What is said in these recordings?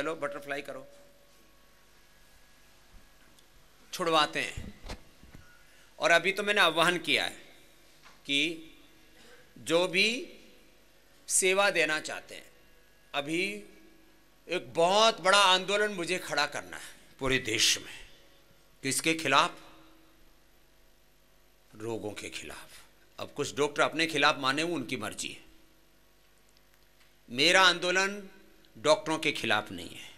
चलो बटरफ्लाई करो, छुड़वाते हैं। और अभी तो मैंने आह्वान किया है कि जो भी सेवा देना चाहते हैं, अभी एक बहुत बड़ा आंदोलन मुझे खड़ा करना है पूरे देश में। किसके खिलाफ? रोगों के खिलाफ। अब कुछ डॉक्टर अपने खिलाफ माने, वो उनकी मर्जी है। मेरा आंदोलन डॉक्टरों के खिलाफ नहीं है,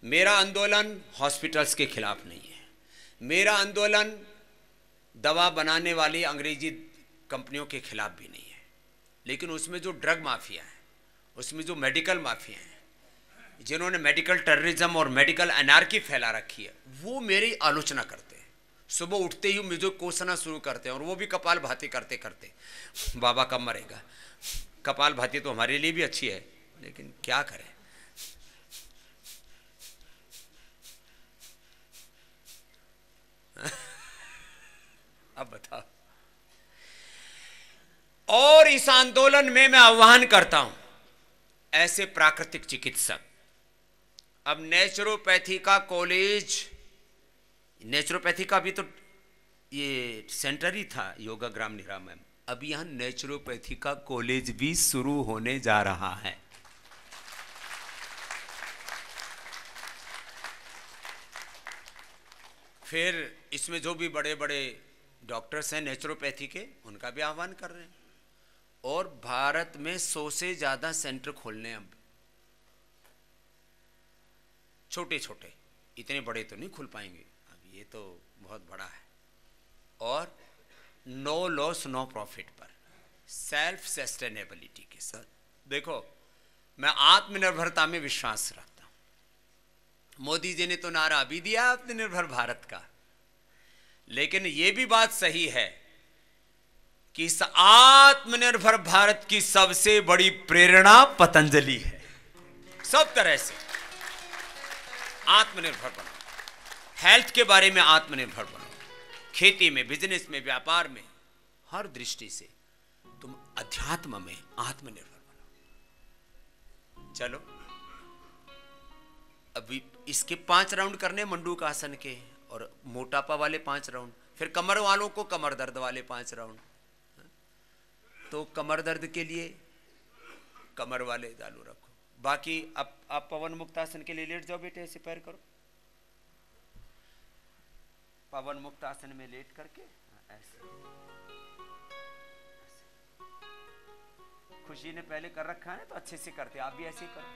मेरा आंदोलन हॉस्पिटल्स के खिलाफ नहीं है, मेरा आंदोलन दवा बनाने वाली अंग्रेजी कंपनियों के खिलाफ भी नहीं है। लेकिन उसमें जो ड्रग माफिया है, उसमें जो मेडिकल माफिया हैं, जिन्होंने मेडिकल टेररिज्म और मेडिकल एनार्की फैला रखी है, वो मेरी आलोचना करते हैं। सुबह उठते ही मुझे कोसना शुरू करते हैं, और वो भी कपाल भाती करते करते। बाबा कब मरेगा? कपाल भाती तो हमारे लिए भी अच्छी है, लेकिन क्या करें। अब बताओ। और इस आंदोलन में मैं आह्वान करता हूं, ऐसे प्राकृतिक चिकित्सक, अब नेचुरोपैथी का कॉलेज, नेचुरोपैथी का भी तो ये सेंटर ही था योगा ग्राम निरा में, अब यहां नेचुरोपैथी का कॉलेज भी शुरू होने जा रहा है। फिर इसमें जो भी बड़े बड़े डॉक्टर्स हैं नेचुरोपैथी के, उनका भी आह्वान कर रहे हैं। और भारत में 100 से ज्यादा सेंटर खोलने, अब छोटे छोटे, इतने बड़े तो नहीं खुल पाएंगे, अब ये तो बहुत बड़ा है। और नो लॉस नो प्रॉफिट पर, सेल्फ सस्टेनेबिलिटी के साथ। देखो, मैं आत्मनिर्भरता में विश्वास रखता हूं। मोदी जी ने तो नारा भी दिया आत्मनिर्भर भारत का, लेकिन यह भी बात सही है कि इस आत्मनिर्भर भारत की सबसे बड़ी प्रेरणा पतंजलि है। सब तरह से आत्मनिर्भर बनो, हेल्थ के बारे में आत्मनिर्भर बनो, खेती में, बिजनेस में, व्यापार में, हर दृष्टि से तुम अध्यात्म में आत्मनिर्भर बनो। चलो, अभी इसके 5 राउंड करने मंडूक आसन के, और मोटापा वाले 5 राउंड, फिर कमर वालों को कमर दर्द वाले 5 राउंड। तो कमर दर्द के लिए कमर वाले चालू रखो। बाकी अब आप पवन मुक्त आसन के लिए लेट जाओ बेटे, ऐसे पैर करो, पवन मुक्त आसन में लेट करके ऐसे। खुशी ने पहले कर रखा है ना, तो अच्छे से करते, आप भी ऐसे ही करो।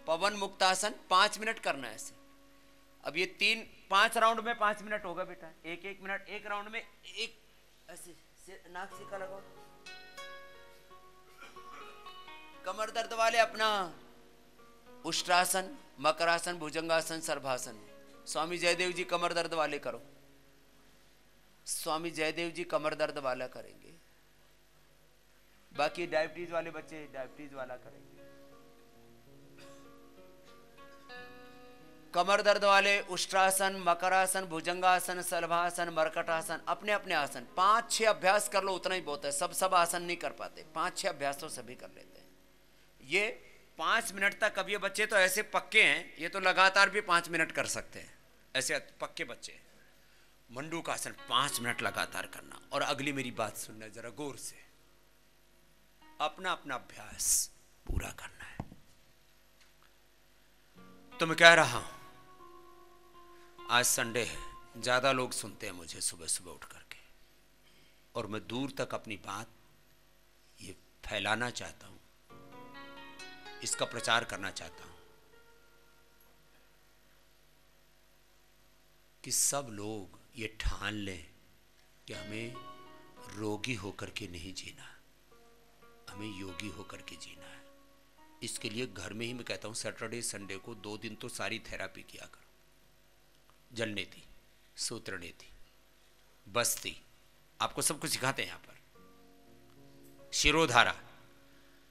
पवन मुक्त आसन 5 मिनट करना है ऐसे। अब ये 5 राउंड में 5 मिनट होगा बेटा, एक मिनट, एक राउंड में एक ऐसे नाक सीका लगाओ। कमर दर्द वाले अपना उष्ट्रासन, मकरासन, भुजंगासन, सर्वासन। स्वामी जयदेव जी कमर दर्द वाले करो, स्वामी जयदेव जी कमर दर्द वाला करेंगे। बाकी डायबिटीज वाले बच्चे डायबिटीज वाला करेंगे। कमर दर्द वाले उष्ट्रासन, मकरासन, भुजंगासन, सलभासन, मरकटासन, अपने अपने आसन 5-6 अभ्यास कर लो, उतना ही बहुत है। सब आसन नहीं कर पाते, 5-6 अभ्यास तो सभी कर लेते हैं। ये 5 मिनट तक, अब ये बच्चे तो ऐसे पक्के हैं, ये तो लगातार भी 5 मिनट कर सकते हैं, ऐसे पक्के बच्चे। मंडूक आसन 5 मिनट लगातार करना। और अगली मेरी बात सुनना जरा गौर से, अपना अपना अभ्यास पूरा करना है। तो मैं कह रहा हूं, आज संडे है, ज्यादा लोग सुनते हैं मुझे सुबह सुबह उठ करके, और मैं दूर तक अपनी बात ये फैलाना चाहता हूं, इसका प्रचार करना चाहता हूं कि सब लोग ये ठान लें कि हमें रोगी होकर के नहीं जीना, हमें योगी होकर के जीना है। इसके लिए घर में ही मैं कहता हूं, सैटरडे संडे को 2 दिन तो सारी थेरापी किया करो। जलनेति, सूत्रनेति, बस्ती, आपको सब कुछ सिखाते हैं यहां पर। शिरोधारा,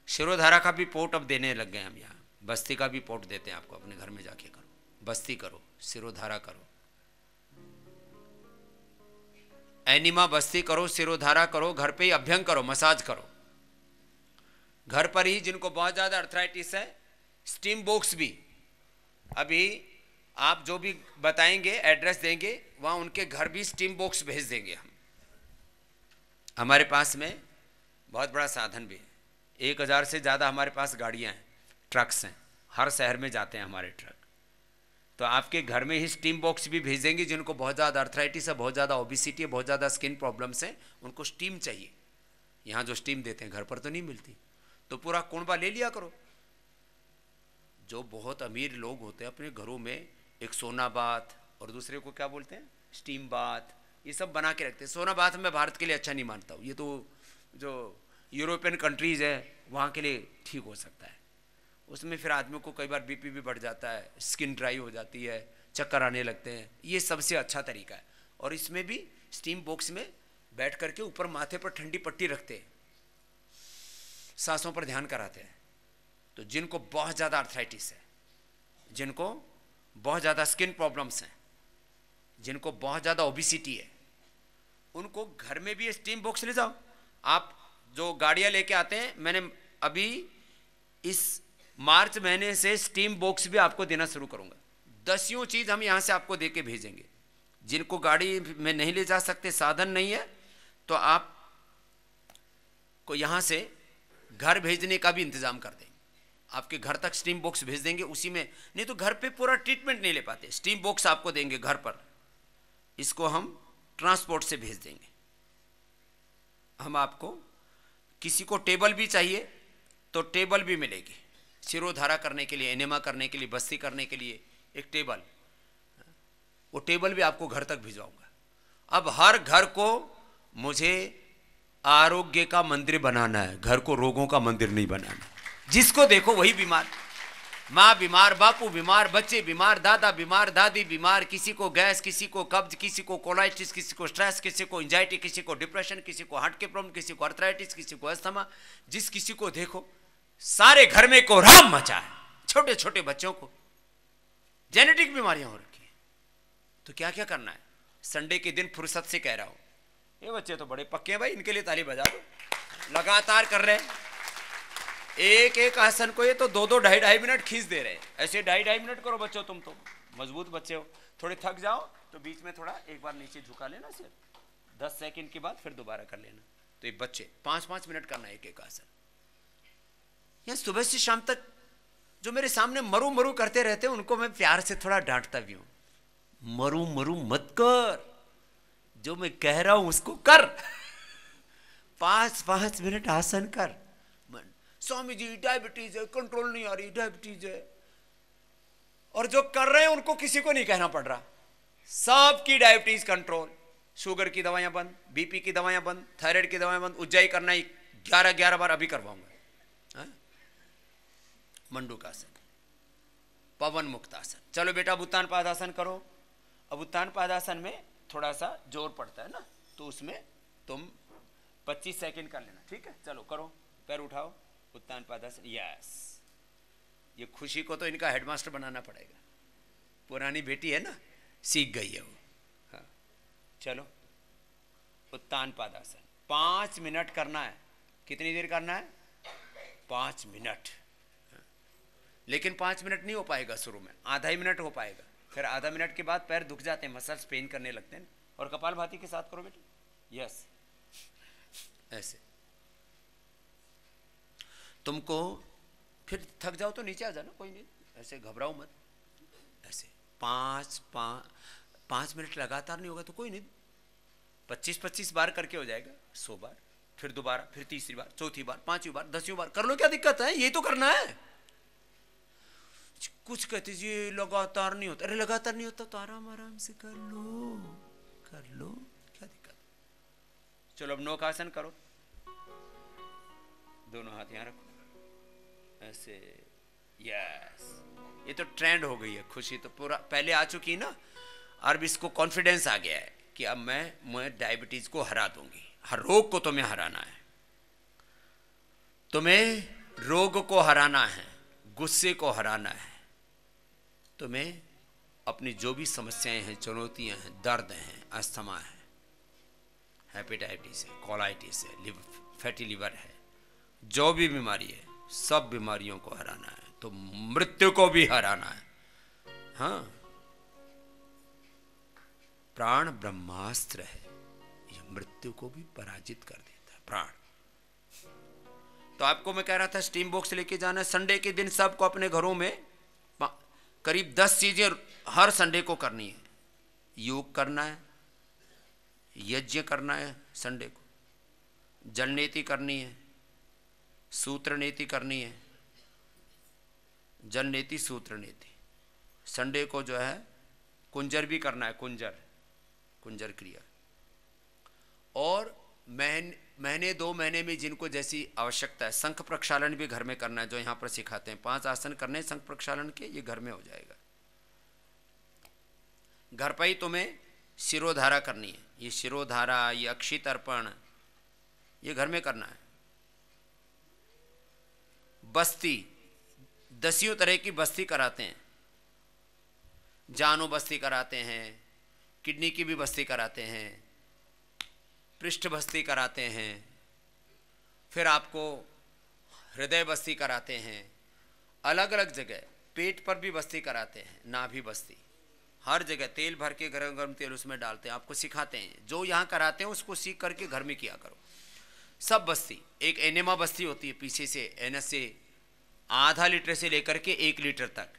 शिरोधारा का भी पोट अब देने लग गए हम यहाँ। बस्ती का भी पोट देते हैं आपको, अपने घर में जाके करो, बस्ती करो, शिरोधारा करो, एनिमा बस्ती करो, शिरोधारा करो, घर पे ही अभ्यंग करो, मसाज करो घर पर ही। जिनको बहुत ज्यादा अर्थराइटिस है, स्टीम बॉक्स भी अभी आप जो भी बताएंगे, एड्रेस देंगे, वहाँ उनके घर भी स्टीम बॉक्स भेज देंगे हम। हमारे पास में बहुत बड़ा साधन भी है, 1000 से ज़्यादा हमारे पास गाड़ियाँ हैं, ट्रक्स हैं, हर शहर में जाते हैं हमारे ट्रक। तो आपके घर में ही स्टीम बॉक्स भी भेज देंगे। जिनको बहुत ज़्यादा अर्थराइटिस है, बहुत ज़्यादा ओबिसिटी है, बहुत ज़्यादा स्किन प्रॉब्लम्स हैं, उनको स्टीम चाहिए। यहाँ जो स्टीम देते हैं घर पर तो नहीं मिलती, तो पूरा कुंबा ले लिया करो। जो बहुत अमीर लोग होते हैं अपने घरों में एक सोना बाथ और दूसरे को क्या बोलते हैं, स्टीम बाथ, ये सब बना के रखते हैं। सोना बाथ मैं भारत के लिए अच्छा नहीं मानता हूँ, ये तो जो यूरोपियन कंट्रीज़ है वहाँ के लिए ठीक हो सकता है। उसमें फिर आदमी को कई बार बीपी भी बढ़ जाता है, स्किन ड्राई हो जाती है, चक्कर आने लगते हैं। ये सबसे अच्छा तरीका है। और इसमें भी स्टीम बॉक्स में बैठ करके ऊपर माथे पर ठंडी पट्टी रखते हैं, सांसों पर ध्यान कराते हैं। तो जिनको बहुत ज़्यादा अर्थराइटिस है, जिनको बहुत ज़्यादा स्किन प्रॉब्लम्स हैं, जिनको बहुत ज़्यादा ओबिसिटी है, उनको घर में भी स्टीम बॉक्स ले जाओ। आप जो गाड़ियाँ लेके आते हैं, मैंने अभी इस मार्च महीने से स्टीम बॉक्स भी आपको देना शुरू करूँगा। 10 चीज़ हम यहाँ से आपको दे के भेजेंगे। जिनको गाड़ी में नहीं ले जा सकते, साधन नहीं है, तो आप को यहाँ से घर भेजने का भी इंतज़ाम कर देंगे। आपके घर तक स्टीम बॉक्स भेज देंगे, उसी में। नहीं तो घर पे पूरा ट्रीटमेंट नहीं ले पाते, स्टीम बॉक्स आपको देंगे घर पर। इसको हम ट्रांसपोर्ट से भेज देंगे। हम आपको, किसी को टेबल भी चाहिए तो टेबल भी मिलेगी, सिरोधारा करने के लिए, एनेमा करने के लिए, बस्ती करने के लिए एक टेबल, वो टेबल भी आपको घर तक भिजवाऊंगा। अब हर घर को मुझे आरोग्य का मंदिर बनाना है, घर को रोगों का मंदिर नहीं बनाना। जिसको देखो वही बीमार, माँ बीमार, बापू बीमार, बच्चे बीमार, दादा बीमार, दादी बीमार, किसी को गैस, किसी को कब्ज, किसी को कोलाइटिस, किसी को स्ट्रेस, किसी को एंजाइटी, किसी को डिप्रेशन, किसी को हार्ट के प्रॉब्लम, किसी को अर्थराइटिस, किसी को अस्थमा। जिस किसी को देखो सारे घर में कोहराम मचा है। छोटे छोटे बच्चों को जेनेटिक बीमारियां हो रखी है। तो क्या क्या करना है? संडे के दिन फुर्सत से कह रहा हूं, ये बच्चे तो बड़े पक्के हैं भाई, इनके लिए ताली बजा दो। लगातार कर रहे हैं, एक एक आसन को ये तो 2-2, 2.5 मिनट खींच दे रहे हैं। ऐसे 2.5 मिनट करो बच्चों, तुम तो मजबूत बच्चे हो। थोड़े थक जाओ तो बीच में थोड़ा एक बार नीचे झुका लेना, सिर्फ 10 सेकंड के बाद फिर दोबारा कर लेना। तो ये बच्चे 5-5 मिनट करना एक एक आसन। यहाँ सुबह से शाम तक जो मेरे सामने मरू मरू करते रहते हैं, उनको मैं प्यार से थोड़ा डांटता भी हूँ, मरू मरू मत कर, जो मैं कह रहा हूं उसको कर। 5-5 मिनट आसन कर। स्वामी जी डायबिटीज है, कंट्रोल नहीं आ रही, डायबिटीज है। और जो कर रहे हैं उनको किसी को नहीं कहना पड़ रहा, सबकी डायबिटीज कंट्रोल, शुगर की दवाइयां बंद, बीपी की दवाइयां बंद, थायराइड की दवाइयां बंद। उज्जाई करना ही 11 बार अभी करवाऊंगा। मंडूकासन, पवन मुक्तासन। चलो बेटा अब उत्तान पादासन करो। अब उत्तान पादासन में थोड़ा सा जोर पड़ता है ना, तो उसमें तुम 25 सेकंड कर लेना, ठीक है? चलो करो, पैर उठाओ, उत्तान पादासन। यस, ये खुशी को तो इनका हेडमास्टर बनाना पड़ेगा। पुरानी बेटी है ना, सीख गई है वो। हाँ चलो, उत्तान पादासन 5 मिनट करना है। कितनी देर करना है? 5 मिनट। लेकिन 5 मिनट नहीं हो पाएगा शुरू में, आधा ही मिनट हो पाएगा। फिर आधा मिनट के बाद पैर दुख जाते हैं, मसल्स पेन करने लगते हैं। और कपालभाति के साथ करो बेटा, यस, ऐसे। तुमको फिर थक जाओ तो नीचे आ जाना, कोई नहीं, ऐसे घबराओ मत। ऐसे 5 मिनट लगातार नहीं होगा तो कोई नहीं, 25-25 बार करके हो जाएगा, 100 बार। फिर दोबारा, फिर तीसरी बार, चौथी बार, 5वीं बार, 10वीं बार कर लो, क्या दिक्कत है? यही तो करना है। कुछ कहते जी लगातार नहीं होता। अरे लगातार नहीं होता तो आराम आराम से कर लो, क्या दिक्कत? चलो अब नौकासन करो। दोनों हाथ यहां रखो, ऐसे। यस, ये तो ट्रेंड हो गई है खुशी, तो पूरा पहले आ चुकी ना। अब इसको कॉन्फिडेंस आ गया है कि अब मैं डायबिटीज को हरा दूंगी। हर रोग को तुम्हें हराना है, तुम्हें रोग को हराना है, गुस्से को हराना है, तुम्हें अपनी जो भी समस्याएं हैं, चुनौतियां हैं, दर्द हैं, अस्थमा है, हेपेटाइटिस है, कोलाइटिस है, फैटी लिवर है, जो भी बीमारी है, सब बीमारियों को हराना है। तो मृत्यु को भी हराना है। हाँ, प्राण ब्रह्मास्त्र है, यह मृत्यु को भी पराजित कर देता है प्राण। तो आपको मैं कह रहा था स्टीम बॉक्स लेके जाना है। संडे के दिन सबको अपने घरों में करीब 10 चीजें हर संडे को करनी है। योग करना है, यज्ञ करना है संडे को, जल नीति करनी है, सूत्र नीति करनी है, जल नीति सूत्र नीति। संडे को जो है कुंजर भी करना है, कुंजर क्रिया। और महीने 2 महीने में जिनको जैसी आवश्यकता है, शंख प्रक्षालन भी घर में करना है, जो यहाँ पर सिखाते हैं। 5 आसन करने शंख प्रक्षालन के, ये घर में हो जाएगा। घर पर ही तुम्हें शिरोधारा करनी है, ये शिरोधारा, ये अक्षित अर्पण, ये घर में करना है। बस्ती 10 तरह की बस्ती कराते हैं, जानो बस्ती कराते हैं, किडनी की भी बस्ती कराते हैं, पृष्ठ बस्ती कराते हैं, फिर आपको हृदय बस्ती कराते हैं, अलग अलग जगह पेट पर भी बस्ती कराते हैं, नाभि बस्ती, हर जगह तेल भर के गरम गरम तेल उसमें डालते हैं, आपको सिखाते हैं। जो यहाँ कराते हैं उसको सीख करके घर में किया करो। सब बस्ती, एक एनेमा बस्ती होती है, पीछे से एनएस से आधा लीटर से लेकर के 1 लीटर तक,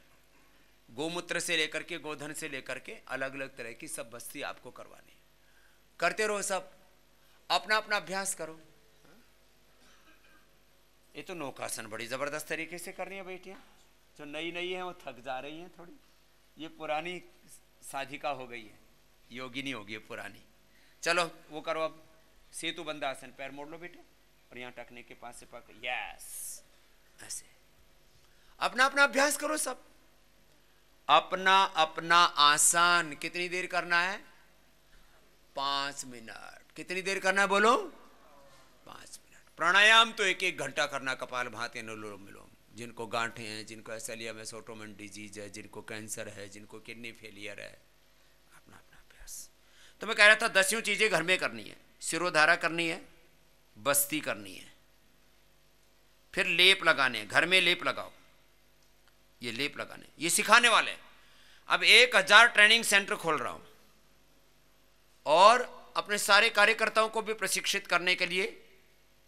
गोमूत्र से लेकर के गोधन से लेकर के अलग अलग तरह की सब बस्ती आपको करवानी है। करते रहो, सब अपना अपना अभ्यास करो। ये तो नौकासन बड़ी जबरदस्त तरीके से कर रही है बेटियां, जो नई नई है वो थक जा रही हैं थोड़ी। ये पुरानी साधिका हो गई है, योगिनी होगी पुरानी। चलो वो करो अब, सेतु बंधासन, पैर मोड़ लो बेटे और यहाँ टकने के पास से पकड़, यस, ऐसे अपना अपना अभ्यास करो सब, अपना अपना आसन। कितनी देर करना है? 5 मिनट। कितनी देर करना है बोलो? 5 मिनट। प्राणायाम तो 1-1 घंटा करना, कपालभाति, अनुलोम विलोम। जिनको गांठें हैं, जिनको एसएलईएमएस ऑटोइम्यून डिजीज है, जिनको कैंसर है, जिनको किडनी फेलियर है, अपना अपना अभ्यास। तो मैं कह रहा था 10 चीजें घर में करनी है। शिरोधारा करनी है, बस्ती करनी है, फिर लेप लगाने, घर में लेप लगाओ। ये लेप लगाने, ये सिखाने वाले। अब 1000 ट्रेनिंग सेंटर खोल रहा हूं और अपने सारे कार्यकर्ताओं को भी प्रशिक्षित करने के लिए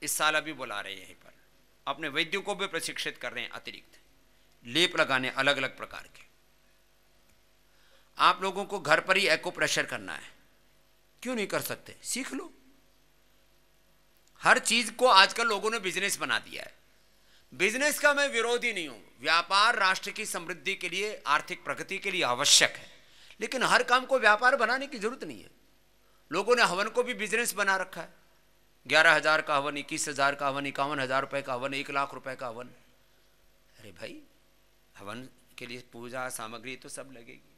इस साल अभी बुला रहे हैं। यहीं पर अपने वैद्यों को भी प्रशिक्षित कर रहे हैं, अतिरिक्त लेप लगाने अलग अलग प्रकार के। आप लोगों को घर पर ही एको प्रेशर करना है, क्यों नहीं कर सकते? सीख लो। हर चीज को आजकल लोगों ने बिजनेस बना दिया है। बिजनेस का मैं विरोधी नहीं हूं, व्यापार राष्ट्र की समृद्धि के लिए, आर्थिक प्रगति के लिए आवश्यक है, लेकिन हर काम को व्यापार बनाने की जरूरत नहीं है। लोगों ने हवन को भी बिजनेस बना रखा है। 11,000 का हवन, 21,000 का हवन, 51,000 रुपए का हवन, 1 लाख रुपए का हवन। अरे भाई, हवन के लिए पूजा सामग्री तो सब लगेगी।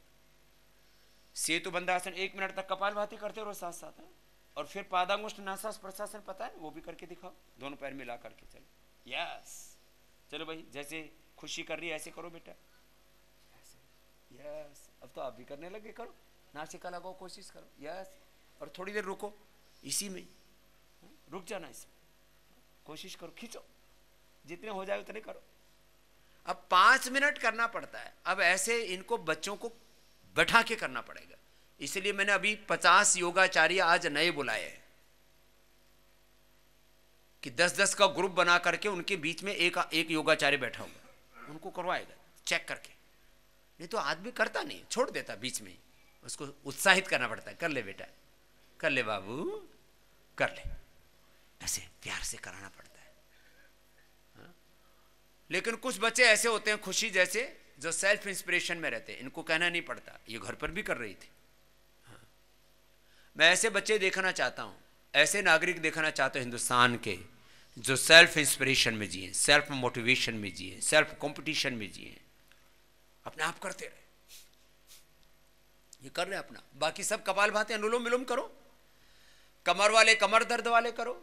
सेतु बंधासन 1 मिनट तक कपालभाति करते रहो साथ साथ, और फिर पादांगुष्ठ नासास प्रशासन पता है वो भी करके दिखाओ, दोनों पैर मिला करके। चलो यस, चलो भाई, जैसे खुशी कर रही है ऐसे करो बेटा, ऐसे। यस, अब तो आप भी करने लगे, करो, नासिका लगाओ, कोशिश करो। यस, और थोड़ी देर रुको, इसी में रुक जाना, इसमें कोशिश करो, खींचो, जितने हो जाए उतने करो। अब 5 मिनट करना पड़ता है। अब ऐसे इनको बच्चों को बैठा के करना पड़ेगा, इसलिए मैंने अभी 50 योगाचार्य आज नए बुलाए हैं कि 10-10 का ग्रुप बना करके उनके बीच में एक योगाचार्य बैठा होगा, उनको करवाएगा चेक करके। नहीं तो आदमी करता नहीं, छोड़ देता बीच में ही। उसको उत्साहित करना पड़ता है, कर ले बेटा, कर ले बाबू, कर ले, ऐसे प्यार से कराना पड़ता है। हाँ? लेकिन कुछ बच्चे ऐसे होते हैं खुशी जैसे, जो सेल्फ इंस्पिरेशन में रहते हैं, इनको कहना नहीं पड़ता। ये घर पर भी कर रही थी। हाँ? मैं ऐसे बच्चे देखना चाहता हूं, ऐसे नागरिक देखना चाहता हूं हिंदुस्तान के, जो सेल्फ इंस्पिरेशन में जिए, सेल्फ मोटिवेशन में जिए, सेल्फ कंपटीशन में जिए, अपने आप करते रहे। ये कर रहे अपना, बाकी सब कपालभाति अनुलोम विलोम करो, कमर वाले कमर दर्द वाले करो,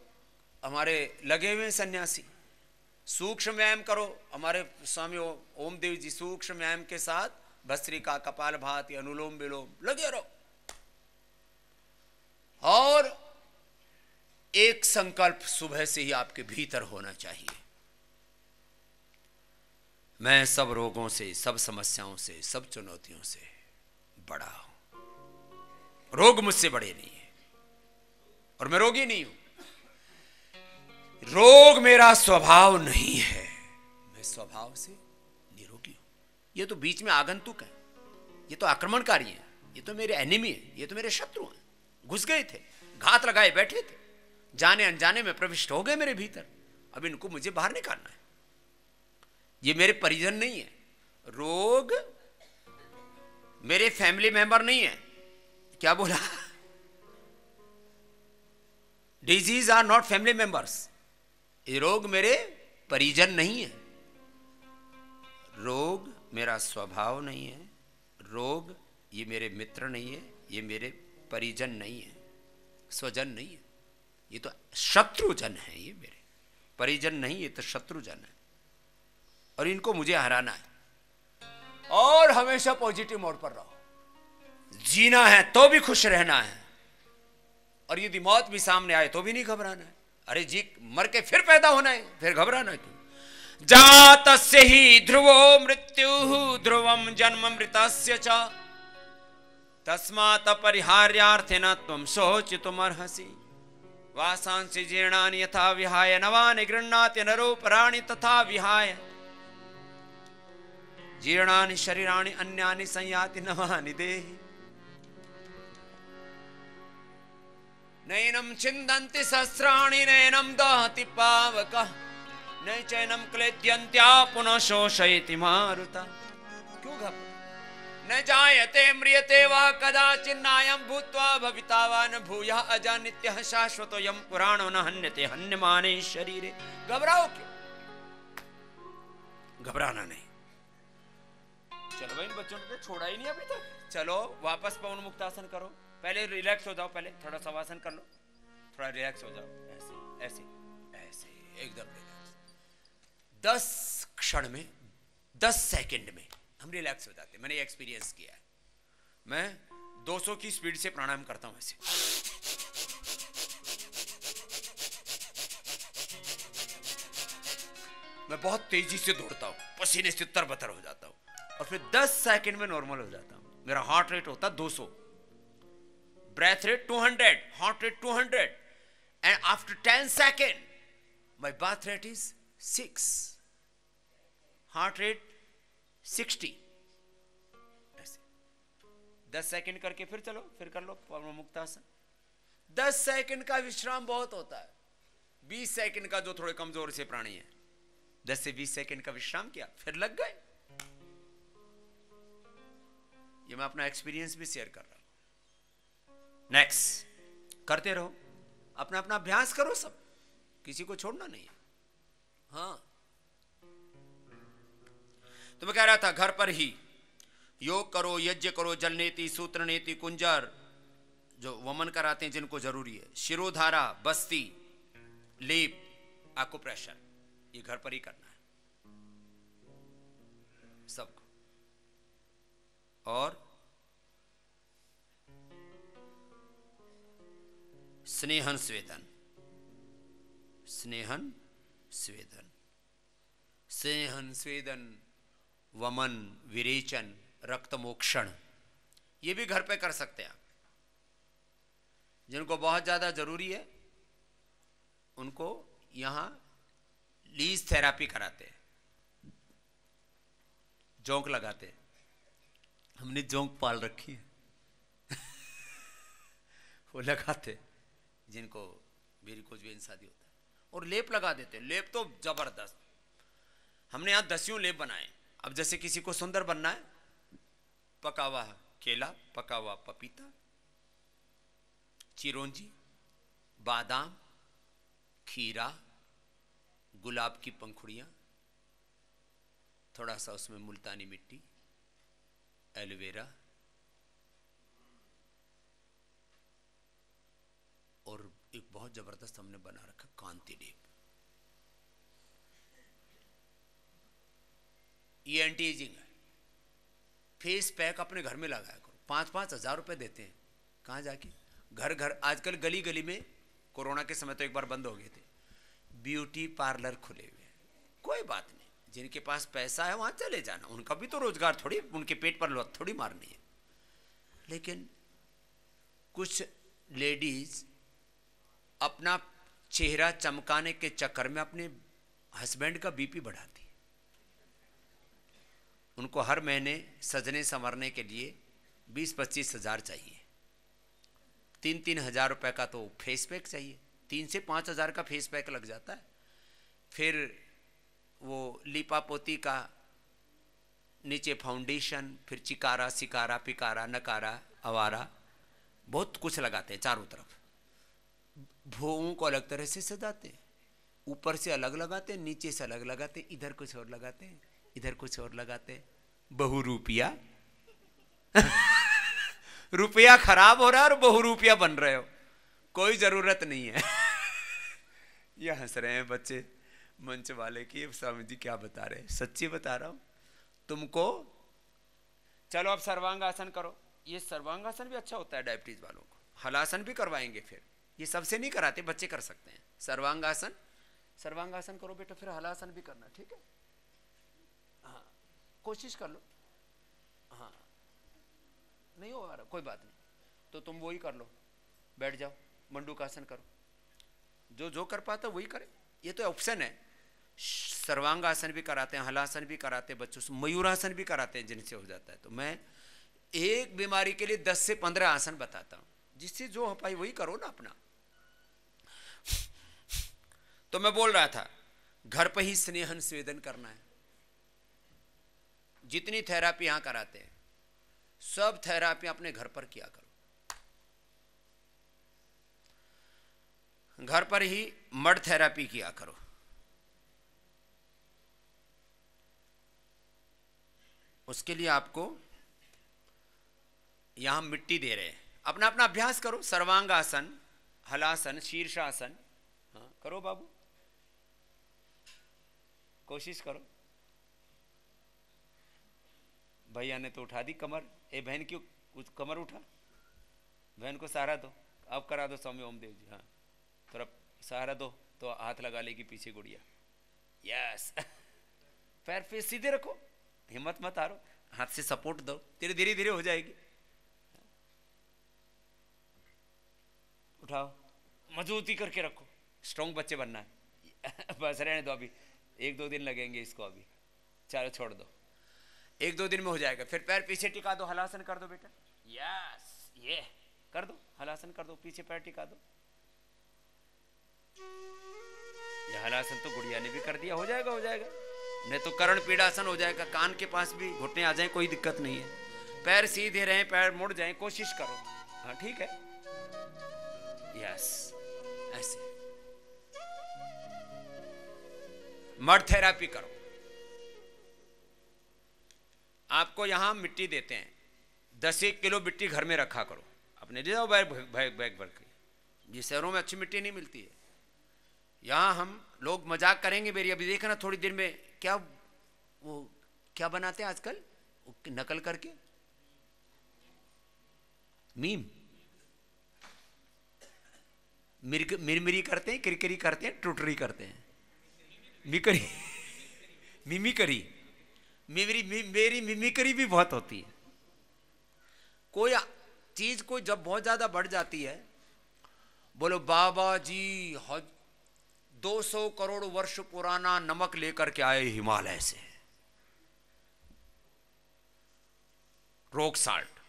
हमारे लगे हुए सन्यासी सूक्ष्म व्यायाम करो, हमारे स्वामी ओम देव जी सूक्ष्म व्यायाम के साथ भस्त्रिका, कपालभाति, अनुलोम विलोम लगे रहो। और एक संकल्प सुबह से ही आपके भीतर होना चाहिए, मैं सब रोगों से, सब समस्याओं से, सब चुनौतियों से बड़ा हूं। रोग मुझसे बड़े नहीं है और मैं रोगी नहीं हूं। रोग मेरा स्वभाव नहीं है, मैं स्वभाव से निरोगी हूं। ये तो बीच में आगंतुक है, ये तो आक्रमणकारी है, ये तो मेरे एनिमी है, ये तो मेरे शत्रु हैं। घुस गए थे, घात लगाए बैठे थे, जाने अनजाने में प्रविष्ट हो गए मेरे भीतर। अब इनको मुझे बाहर निकालना है। ये मेरे परिजन नहीं है। रोग मेरे फैमिली मेंबर नहीं है। क्या बोला? Disease are not family members. ये रोग मेरे परिजन नहीं है। रोग मेरा स्वभाव नहीं है। रोग ये मेरे मित्र नहीं है, ये मेरे परिजन नहीं है, स्वजन नहीं है। ये तो शत्रुजन है। ये मेरे परिजन नहीं, ये तो शत्रुजन है। और इनको मुझे हराना है। और हमेशा पॉजिटिव मोड पर रहो। जीना है तो भी खुश रहना है, और यदि मौत भी सामने आए तो भी नहीं घबराना है। अरे जी, मर के फिर पैदा होना है, फिर घबराना क्यों? जातस्य ही ध्रुवो मृत्यु ध्रुवम जन्म मृतस्य च तस्मात् अपरिहार्यार्थेन त्वं शोचितुमर्हसि। वासांसि जीर्णानि यथा विहाय नवानि गृह्णाति नरो पराणि तथा विहाय जीर्णानि शरीराणि अन्यानि संयाति नवानि देहि। नैनं छिन्दन्ति सहस्राणि नैनं दहति पावकः न चैनं क्लेद्यन्त्या पुनः शोषयति मारुता। क्यों घबरा? न जायते म्रियते वा कदाचिन्नायं भूत्वा भविता वा न भूयः अजा नित्यः शाश्वतोऽयं पुराणो न हन्यते हन्यमाने शरीरे। घबराओ क्यों? घबराना नहीं। चलो भाई, इन बच्चों ने तो छोड़ा ही नहीं अभी तक। चलो वापस पवन मुक्तासन करो। पहले रिलैक्स हो जाओ, पहले थोड़ा शवासन कर लो, थोड़ा रिलैक्स हो जाओ। ऐसे ऐसे ऐसे एकदम रिलैक्स। 10 क्षण में, 10 सेकंड में हम रिलैक्स हो जाते हैं। मैंने ये एक्सपीरियंस किया है। मैं 200 की स्पीड से प्राणायाम करता हूं ऐसे। मैं बहुत तेजी से दौड़ता हूं, पसीने से तरबतर हो जाता हूं, और फिर 10 सेकंड में नॉर्मल हो जाता हूं। मेरा हार्ट रेट होता 200, breath rate 200, heart rate 200, and after 10 second my birth rate is 6, heart rate 60। ऐसे 10 सेकंड करके फिर चलो, फिर कर लो पवन मुक्तासन। 10 सेकंड का विश्राम बहुत होता है। 20 सेकंड का जो थोड़े कमजोर से प्राणी है, 10 से 20 सेकंड का विश्राम किया, फिर लग गए। ये मैं अपना एक्सपीरियंस भी शेयर कर रहा हूं। नेक्स्ट, करते रहो, अपना अपना अभ्यास करो, सब, किसी को छोड़ना नहीं है। हाँ, तो मैं कह रहा था घर पर ही योग करो, यज्ञ करो, जल नीति, सूत्र नीति, कुंजर जो वमन कराते हैं जिनको जरूरी है, शिरोधारा, बस्ती, लेप, आकुप्रेशर, ये घर पर ही करना है सबको। और स्नेहन स्वेदन, स्नेहन स्वेदन, स्नेहन स्वेदन, वमन, विरेचन, रक्त मोक्षण, ये भी घर पे कर सकते हैं आप। जिनको बहुत ज्यादा जरूरी है उनको यहां लीज थेरापी कराते हैं, जोंक लगाते हैं। हमने जोंक पाल रखी है वो लगाते, जिनको वेरिकोज वेन्स आदि होता है, और लेप लगा देते हैं। लेप तो जबरदस्त, हमने यहां 10 लेप बनाए। अब जैसे किसी को सुंदर बनना है, पका हुआ केला, पका हुआ पपीता, चिरौंजी, बादाम, खीरा, गुलाब की पंखुड़ियां, थोड़ा सा उसमें मुल्तानी मिट्टी, एलोवेरा, और एक बहुत जबरदस्त हमने बना रखा कांति लेप। ये एंटी एजिंग है। फेस पैक अपने घर में लगाया करो। 5-5 हज़ार रुपए देते हैं। कहाँ जाके? घर घर। आजकल गली गली में, कोरोना के समय तो एक बार बंद हो गए थे, ब्यूटी पार्लर खुले हुए हैं। कोई बात नहीं, जिनके पास पैसा है वहाँ चले जाना, उनका भी तो रोजगार थोड़ी, उनके पेट पर लौट थोड़ी मारनी है। लेकिन कुछ लेडीज अपना चेहरा चमकाने के चक्कर में अपने हस्बैंड का बीपी बढ़ाती। उनको हर महीने सजने संवरने के लिए 20-25 हज़ार चाहिए, 3-3 हज़ार रुपये का तो फेस पैक चाहिए, 3 से 5 हज़ार का फेस पैक लग जाता है। फिर वो लीपापोती का, नीचे फाउंडेशन, फिर चिकारा सिकारा पिकारा नकारा अवारा, बहुत कुछ लगाते हैं चारों तरफ। भुवों को अलग तरह से सजाते हैं, ऊपर से अलग लगाते हैं, नीचे से अलग लगाते हैं, इधर कुछ और लगाते हैं, इधर कुछ और लगाते हैं। बहुरूपिया रुपया खराब हो रहा है और बहुरूपिया बन रहे हो, कोई जरूरत नहीं है। ये हंस रहे हैं बच्चे मंच वाले की, स्वामी जी क्या बता रहे हैं, सच्ची बता रहा हूं तुमको। चलो अब सर्वांगासन करो। ये सर्वांगासन भी अच्छा होता है डायबिटीज वालों को। हलासन भी करवाएंगे, फिर ये सबसे नहीं कराते, बच्चे कर सकते हैं। सर्वांगासन, सर्वांगासन करो बेटा, फिर हलासन भी करना, ठीक है? हाँ, कोशिश कर लो। हाँ, नहीं हो रहा कोई बात नहीं, तो तुम वही कर लो, बैठ जाओ, मंडूकासन करो, जो जो कर पाता वही करे। ये तो ऑप्शन है। सर्वांगासन भी कराते हैं, हलासन भी कराते हैं बच्चों से, मयूरासन भी कराते हैं जिनसे हो जाता है। तो मैं एक बीमारी के लिए 10 से 15 आसन बताता हूं, जिससे जो हो पाई वही करो ना अपना। तो मैं बोल रहा था घर पर ही स्नेहन स्वेदन करना है। जितनी थेरापी यहां कराते हैं सब थेरापी अपने घर पर किया करो। घर पर ही मड थेरापी किया करो। उसके लिए आपको यहां मिट्टी दे रहे हैं, अपना अपना अभ्यास करो। सर्वांगासन, हलासन, शीर्षासन, हाँ करो बाबू, कोशिश करो। भैया ने तो उठा दी कमर, ए बहन क्यों कमर उठा, बहन को सहारा दो। अब करा दो स्वामी ओमदेव जी, हाँ थोड़ा सहारा दो तो हाथ लगा लेगी पीछे गुड़िया। यस पैर पे सीधे रखो, हिम्मत मत हारो, हाथ से सपोर्ट दो, धीरे धीरे धीरे हो जाएगी। उठाओ, मजबूती करके रखो, स्ट्रॉन्ग बच्चे बनना है। बस रहने दो, अभी 1-2 दिन लगेंगे इसको, अभी चलो छोड़ दो, 1-2 दिन में हो जाएगा। फिर पैर पीछे टिका दो, हलासन कर दो बेटा। यस, ये कर दो, हलासन कर दो, पीछे पैर टिका दो। ये हलासन तो गुड़िया ने भी कर दिया, हो जाएगा हो जाएगा। नहीं तो कर्ण पीड़ासन हो जाएगा, कान के पास भी घुटने आ जाए कोई दिक्कत नहीं है। पैर सीधे रहें, पैर मुड़ जाएं, कोशिश करो। हाँ ठीक है, यस ऐसे। मड थेरापी करो। आपको यहां मिट्टी देते हैं, 10-1 किलो मिट्टी घर में रखा करो, अपने ले जाओ बैग भर के। ये शहरों में अच्छी मिट्टी नहीं मिलती है। यहाँ हम लोग मजाक करेंगे मेरी, अभी देखना थोड़ी देर में क्या वो क्या बनाते हैं आजकल नकल करके, मीम, मिरमिरी करते हैं, किरकिरी करते हैं, टुटरी करते हैं, मिकरी मिमिकरी, मेरी मिमिकरी भी बहुत होती है। कोई चीज को जब बहुत ज्यादा बढ़ जाती है, बोलो बाबा जी 200 करोड़ वर्ष पुराना नमक लेकर के आए हिमालय से, रॉक साल्ट।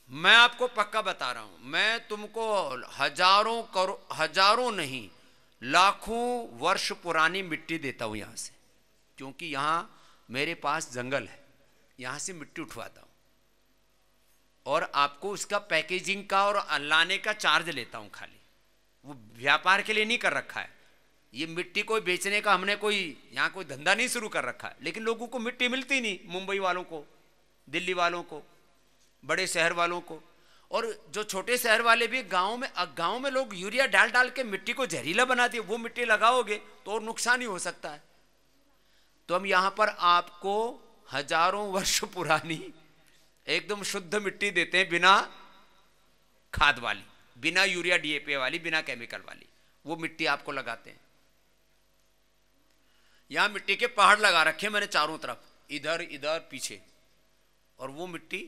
मैं आपको पक्का बता रहा हूं, मैं तुमको हजारों नहीं लाखों वर्ष पुरानी मिट्टी देता हूं यहां से, क्योंकि यहां मेरे पास जंगल है, यहां से मिट्टी उठवाता हूं और आपको उसका पैकेजिंग का और लाने का चार्ज लेता हूं खाली। वो व्यापार के लिए नहीं कर रखा है, ये मिट्टी को बेचने का हमने कोई यहाँ कोई धंधा नहीं शुरू कर रखा है। लेकिन लोगों को मिट्टी मिलती नहीं, मुंबई वालों को, दिल्ली वालों को, बड़े शहर वालों को, और जो छोटे शहर वाले भी गांव में लोग यूरिया डाल डाल के मिट्टी को जहरीला बना दिए। वो मिट्टी लगाओगे तो और नुकसान ही हो सकता है। तो हम यहाँ पर आपको हजारों वर्ष पुरानी एकदम शुद्ध मिट्टी देते हैं, बिना खाद वाली, बिना यूरिया डीएपी वाली, बिना केमिकल वाली। वो मिट्टी आपको लगाते हैं। यहां मिट्टी के पहाड़ लगा रखे मैंने चारों तरफ, इधर इधर पीछे, और वो मिट्टी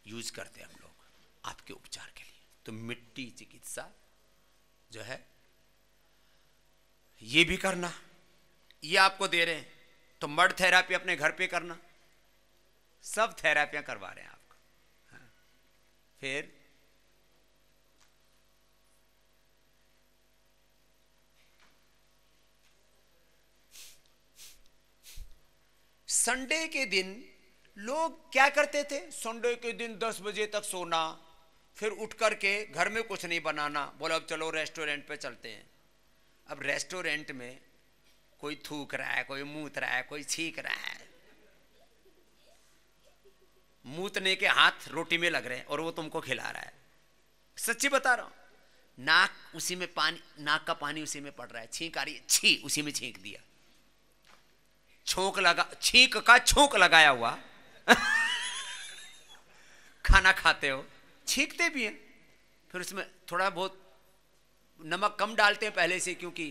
यूज करते हैं हम लोग आपके उपचार के लिए। तो मिट्टी चिकित्सा जो है ये भी करना, ये आपको दे रहे हैं। तो मड थेरापी अपने घर पे करना, सब थेरापियां करवा रहे हैं आपको। हाँ। फिर संडे के दिन लोग क्या करते थे? संडे के दिन 10 बजे तक सोना, फिर उठ करके घर में कुछ नहीं बनाना, बोला अब चलो रेस्टोरेंट पे चलते हैं। अब रेस्टोरेंट में कोई थूक रहा है, कोई मूत रहा है, कोई छींक रहा है, मूतने के हाथ रोटी में लग रहे हैं और वो तुमको खिला रहा है। सच्ची बता रहा हूं, नाक उसी में पानी, नाक का पानी उसी में पड़ रहा है, छींक आ रही है, छी उसी में छींक दिया, छोंक लगा, छींक का छोंक लगाया हुआ खाना खाते हो, छींकते भी हैं, फिर उसमें थोड़ा बहुत नमक कम डालते हैं पहले से, क्योंकि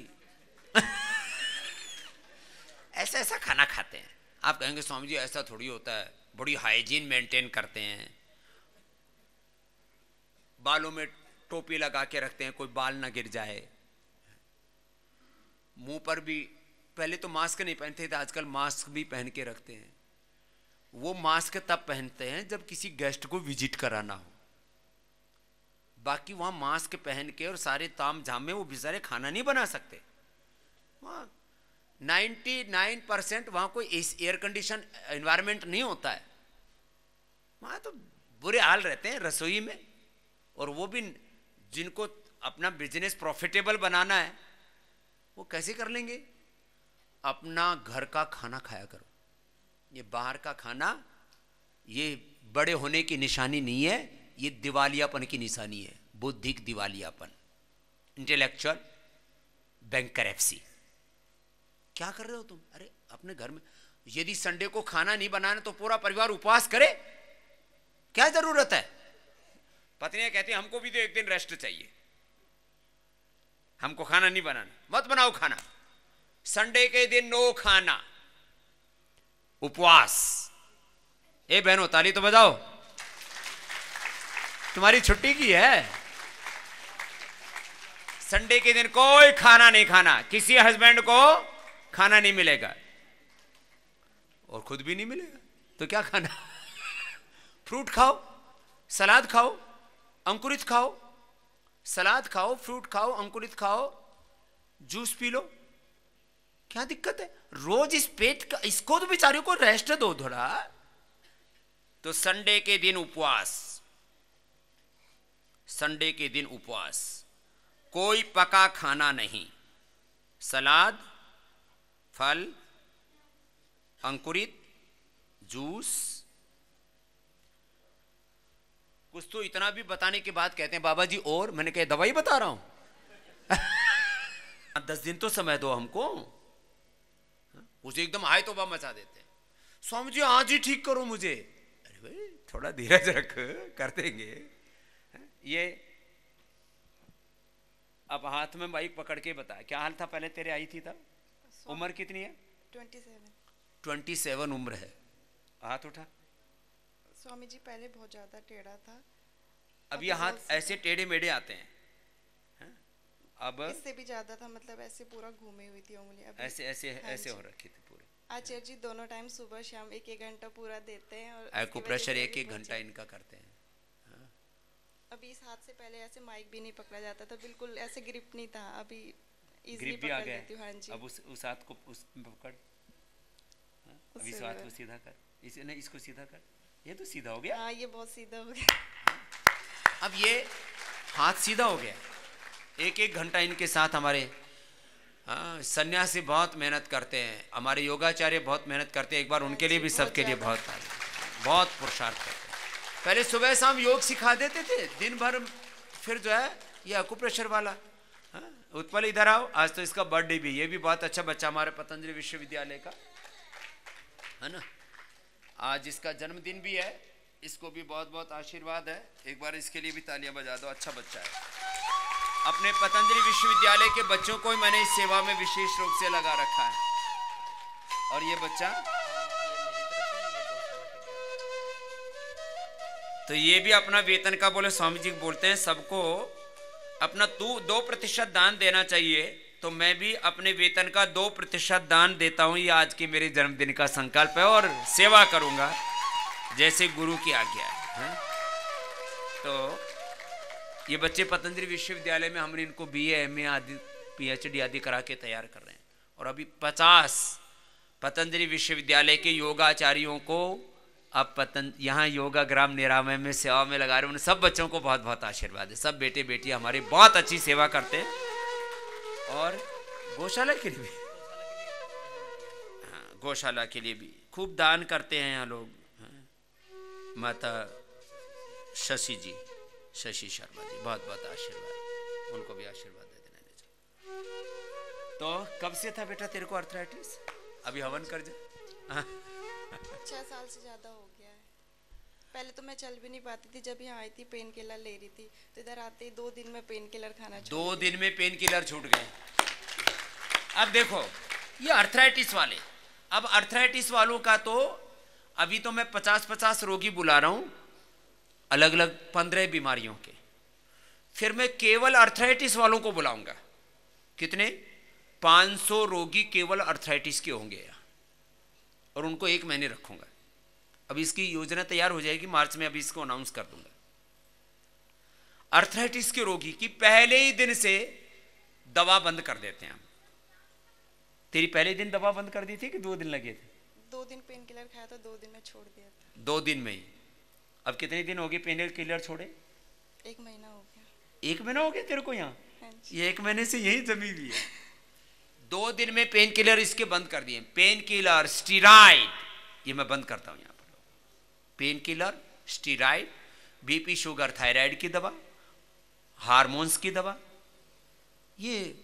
ऐसा ऐसा खाना खाते हैं। आप कहेंगे स्वामी जी ऐसा थोड़ी होता है, बड़ी हाइजीन मेंटेन करते हैं, बालों में टोपी लगा के रखते हैं कोई बाल ना गिर जाए, मुंह पर भी, पहले तो मास्क नहीं पहनते थे, आजकल मास्क भी पहन के रखते हैं। वो मास्क तब पहनते हैं जब किसी गेस्ट को विजिट कराना हो, बाकी वहां मास्क पहन के और सारे ताम झाम में वो बेचारे खाना नहीं बना सकते। वहां 99% वहां कोई एयर कंडीशन एनवायरनमेंट नहीं होता है, वहां तो बुरे हाल रहते हैं रसोई में। और वो भी जिनको अपना बिजनेस प्रॉफिटेबल बनाना है वो कैसे कर लेंगे? अपना घर का खाना खाया करो, ये बाहर का खाना ये बड़े होने की निशानी नहीं है, ये दिवालियापन की निशानी है, बौद्धिक दिवालियापन, इंटेलेक्चुअल बैंकरप्सी। क्या कर रहे हो तुम? अरे अपने घर में यदि संडे को खाना नहीं बनाना तो पूरा परिवार उपवास करे, क्या जरूरत है? पत्नियां कहती हैं हमको भी तो एक दिन रेस्ट चाहिए, हमको खाना नहीं बनाना, मत बनाओ खाना, संडे के दिन नो खाना, उपवास। ए बहनों ताली तो बजाओ, तुम्हारी छुट्टी की है। संडे के दिन कोई खाना नहीं खाना, किसी हस्बैंड को खाना नहीं मिलेगा और खुद भी नहीं मिलेगा तो क्या खाना? फ्रूट खाओ, सलाद खाओ, अंकुरित खाओ, सलाद खाओ, फ्रूट खाओ, अंकुरित खाओ, जूस पी लो, क्या दिक्कत है? रोज इस पेट का, इसको तो बेचारियों को रेस्ट दो थोड़ा। तो संडे के दिन उपवास, संडे के दिन उपवास, कोई पका खाना नहीं, सलाद, फल, अंकुरित, जूस। कुछ तो इतना भी बताने के बाद कहते हैं बाबा जी और, मैंने कहा दवाई बता रहा हूं 10 दिन तो समय दो हमको। उसे एकदम हाय तौबा मचा देते हैं, स्वामी जी आज ही ठीक करो मुझे। अरे भाई थोड़ा धीरज रख, कर देंगे। ये अब हाथ में माइक पकड़ के बता, क्या हाल था पहले तेरे आई थी तब? उम्र कितनी है? 27 उम्र है। हाथ उठा। स्वामी जी पहले बहुत ज्यादा टेढ़ा था, अब ये हाथ ऐसे टेढ़े मेढ़े आते हैं, अब इससे भी ज्यादा था, मतलब ऐसे पूरा घूमी हुई थी उंगली, ऐसे ऐसे ऐसे हो रखी थी पूरे। आचार्य जी दोनों टाइम सुबह शाम 1-1 घंटा पूरा देते हैं और एक्यूप्रेशर 1-1 घंटा इनका करते हैं। अभी इस हाथ से पहले ऐसे माइक भी नहीं पकड़ा जाता था, बिल्कुल ऐसे ग्रिप नहीं था, अभी ग्रिप भी आ गया। हाँ जी। अब उस हाथ को पकड़, अभी इस हाथ को सीधा कर, इसे नहीं इसको सीधा कर, ये तो सीधा हो गया। हाँ ये बहुत सीधा हो गया। अब ये हाथ सीधा हो गया। 1-1 घंटा इनके साथ हमारे सन्यासी बहुत मेहनत करते हैं, हमारे योगाचार्य बहुत मेहनत करते हैं। एक बार उनके लिए भी, सबके लिए बहुत पुरुषार्थ करते हैं। पहले सुबह शाम योग सिखा देते थे दिन भर, फिर जो है ये एक्यूप्रेशर वाला। उत्पल इधर आओ, आज तो इसका बर्थडे भी, ये भी बहुत अच्छा बच्चा हमारे पतंजलि विश्वविद्यालय का है ना, आज इसका जन्मदिन भी है, इसको भी बहुत बहुत आशीर्वाद है। एक बार इसके लिए भी तालियां बजा दो, अच्छा बच्चा है। अपने पतंजलि विश्वविद्यालय के बच्चों को ही मैंने इस सेवा में विशेष रूप से लगा रखा है। और ये बच्चा, तो ये भी अपना वेतन का बोले, स्वामी जी बोलते हैं सबको अपना 2% दान देना चाहिए। तो मैं भी अपने वेतन का 2% दान देता हूँ। ये आज के मेरे जन्मदिन का संकल्प है और सेवा करूँगा जैसे गुरु की आज्ञा है। तो ये बच्चे पतंजलि विश्वविद्यालय में हमने इनको BA MA आदि PhD आदि करा के तैयार कर रहे हैं। और अभी 50 पतंजलि विश्वविद्यालय के योगाचार्यों को अब यहाँ योगा ग्राम निरामय में सेवा में लगा रहे हैं। उन सब बच्चों को बहुत बहुत आशीर्वाद है। सब बेटे बेटी हमारे बहुत अच्छी सेवा करते हैं। और गौशाला के लिए भी, हाँ, गौशाला के लिए भी खूब दान करते हैं यहाँ लोग। माता शशि जी, शशि शर्मा जी, बहुत बहुत आशीर्वाद, उनको भी आशीर्वाद दे देना। तो कब से था बेटा तेरे को अर्थराइटिस? अभी हवन कर जा। 6 साल से ज़्यादा हो गया है। पहले तो मैं चल भी नहीं पाती थी। जब यहाँ आई थी पेन किलर ले रही थी, तो इधर आते ही 2 दिन में पेन किलर खाना छोड़ 2 दिन में पेन किलर छूट गए। अब देखो ये अर्थराइटिस वाले, अब अर्थराइटिस वालों का तो अभी तो मैं 50-50 रोगी बुला रहा हूँ, अलग अलग 15 बीमारियों के। फिर मैं केवल अर्थराइटिस वालों को बुलाऊंगा। कितने? 500 रोगी केवल अर्थराइटिस के होंगे और उनको 1 महीने रखूंगा। अभी इसकी योजना तैयार हो जाएगी, मार्च में अभी इसको अनाउंस कर दूंगा। अर्थराइटिस के रोगी की पहले ही दिन से दवा बंद कर देते हैं हम। तेरी पहले दिन दवा बंद कर दी थी कि 2 दिन लगे थे? 2 दिन पेन किलर खाया था, 2 दिन में छोड़ दिया था। 2 दिन में ही। अब कितने दिन हो गए पेन किलर छोड़े? 1 महीना हो गया। 1 महीना हो गया तेरे को यहाँ? ये 1 महीने से यही जमी हुई है। 2 दिन में पेन किलर इसके बंद कर दिए। पेन किलर, स्टीराइड, ये मैं बंद करता हूं यहाँ पर। Pain killer, steroid, BP sugar thyroid की दवा, हार्मोन्स की दवा, ये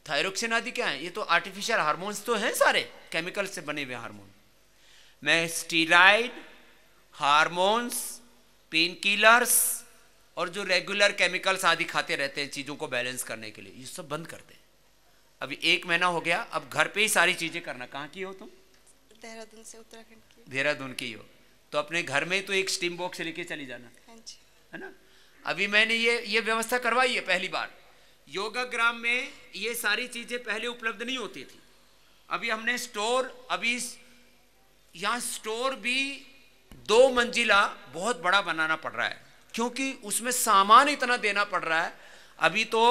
थायरोक्सिन आदि क्या है? ये तो आर्टिफिशियल हार्मोन्स तो हैं, सारे केमिकल से बने हुए हार्मोन। मैं स्टीराइड, हार्मोन्स, पेन किलर्स और जो रेगुलर केमिकल्स आदि खाते रहते हैं चीजों को बैलेंस करने के लिए, ये सब बंद करते हैं। अभी 1 महीना हो गया। अब घर पे ही सारी चीजें करना। कहाँ की हो तुम? देहरादून से, उत्तराखंड की। देहरादून की हो तो अपने घर में तो एक स्टीम बॉक्स लेके चली जाना, है ना। अभी मैंने ये व्यवस्था करवाई है पहली बार। योगा ग्राम में ये सारी चीजें पहले उपलब्ध नहीं होती थी। अभी हमने स्टोर, अभी यहाँ स्टोर भी 2 मंजिला बहुत बड़ा बनाना पड़ रहा है, क्योंकि उसमें सामान इतना देना पड़ रहा है। अभी तो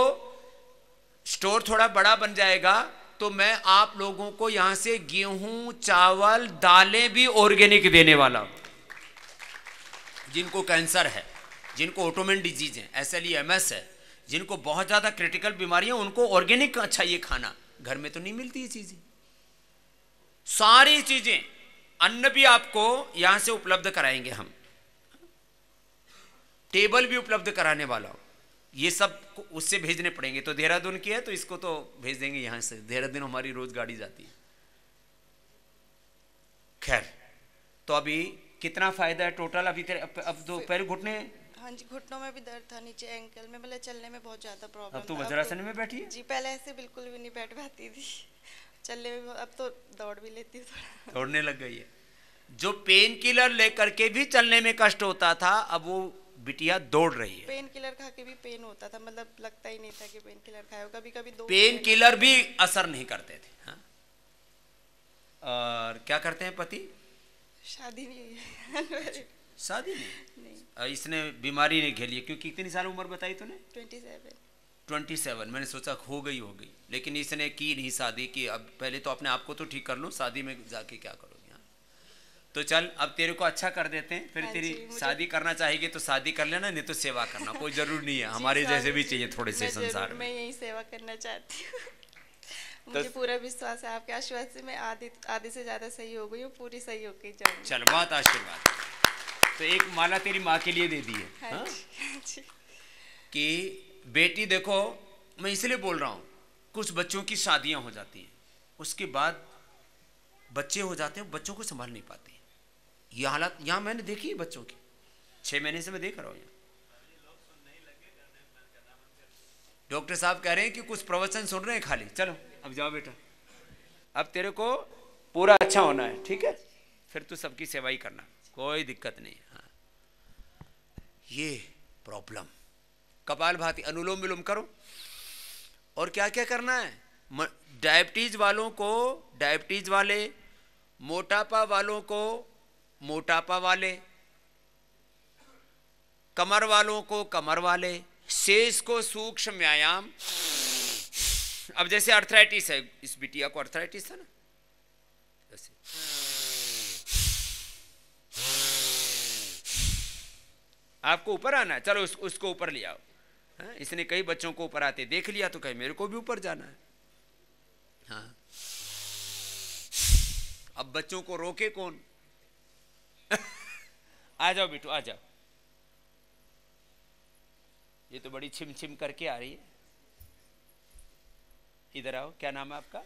स्टोर थोड़ा बड़ा बन जाएगा तो मैं आप लोगों को यहां से गेहूं, चावल, दालें भी ऑर्गेनिक देने वाला हूं। जिनको कैंसर है, जिनको ऑटोइम्यून डिजीज है, SLEMS है, जिनको बहुत ज्यादा क्रिटिकल बीमारियां, उनको ऑर्गेनिक अच्छा ये खाना। घर में तो नहीं मिलती ये चीजें, सारी चीजें। अन्न भी आपको यहां से उपलब्ध कराएंगे हम, टेबल भी उपलब्ध कराने वाला हूं। ये सब उससे भेजने पड़ेंगे। तो देहरादून की है तो इसको तो भेज देंगे यहां से। देहरादून हमारी रोज गाड़ी जाती है। खैर, तो अभी कितना फायदा है टोटल? अभी तेरे अब 2 पैर घुटने, हाँ जी, घुटनों में भी दर्द था, नीचे एंकल में, मतलब चलने में बहुत ज्यादा प्रॉब्लम। अब तो वज्रासन में बैठी है? जी, पहले ऐसे बिल्कुल भी नहीं बैठ पाती थी। चलने में अब तो दौड़ भी लेती हूँ, दौड़ने लग गई है। जो पेन किलर लेकर के भी चलने में कष्ट होता था, अब वो बिटिया दौड़ रही है। पेन किलर खा के भी पेन होता था, मतलब लगता ही नहीं था कि पेन किलर खाया हो। कभी कभी 2 पेन किलर भी असर नहीं करते थे। हाँ? और क्या करते हैं पति? शादी नहीं हुई है। शादी नहीं। इसने बीमारी नहीं झेली, क्योंकि कितनी साल उम्र बताई तूने? 27। मैंने सोचा हो गई, लेकिन इसने की नहीं शादी की। अब पहले तो अपने आप को तो ठीक कर लो, शादी में जाके क्या करोगे? तो चल, अब तेरे को अच्छा कर देते हैं। फिर तेरी शादी करना चाहेगी तो शादी कर लेना, नहीं तो सेवा करना, कोई जरूर नहीं है। हमारे जैसे भी चाहिए थोड़े से संसार में। मैं यही सेवा करना चाहती हूँ। मुझे पूरा विश्वास है आपके आशीर्वाद से मैं आधे से ज्यादा सही हो गई हूँ, पूरी सही होके जाऊंगी। चल, बहुत आशीर्वाद। तो एक माला तेरी माँ के लिए दे दी है। हाँ? कि बेटी देखो, मैं इसलिए बोल रहा हूँ, कुछ बच्चों की शादियां हो जाती हैं, उसके बाद बच्चे हो जाते हैं, बच्चों को संभाल नहीं पाते। ये हालत यहाँ मैंने देखी है बच्चों की। 6 महीने से मैं देख रहा हूँ। डॉक्टर साहब कह रहे हैं कि कुछ प्रवचन सुन रहे हैं खाली। चलो अब जाओ बेटा। अब तेरे को पूरा अच्छा होना है, ठीक है? फिर तू सबकी सेवा ही करना, कोई दिक्कत नहीं। हाँ, ये प्रॉब्लम। कपालभाति, अनुलोम विलोम करो। और क्या क्या करना है? डायबिटीज वालों को डायबिटीज वाले, मोटापा वालों को मोटापा वाले, कमर वालों को कमर वाले, शेष को सूक्ष्म व्यायाम। अब जैसे अर्थराइटिस है, इस बिटिया को अर्थराइटिस है ना, जैसे आपको ऊपर आना है, चलो उसको ऊपर ले आओ। हाँ, इसने कई बच्चों को ऊपर आते देख लिया तो कहे मेरे को भी ऊपर जाना है। हाँ, अब बच्चों को रोके कौन? आ जाओ बेटू, आ जाओ। ये तो बड़ी छिम छिम करके आ रही है। इधर आओ, क्या नाम है आपका?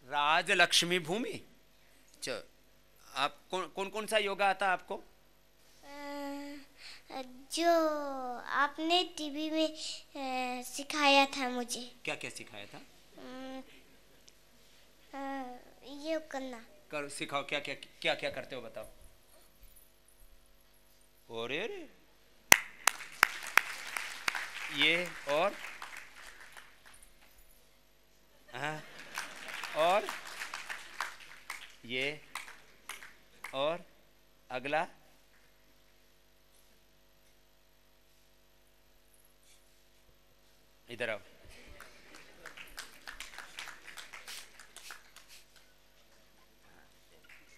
राजलक्ष्मी भूमि। चलो, आप कौन कौन सा योगा आता है आपको? जो आपने टीवी में सिखाया था मुझे। क्या क्या सिखाया था? ये करना। करो, सिखाओ, क्या क्या क्या क्या करते हो बताओ। और ये और ये और अगला इधर आओ।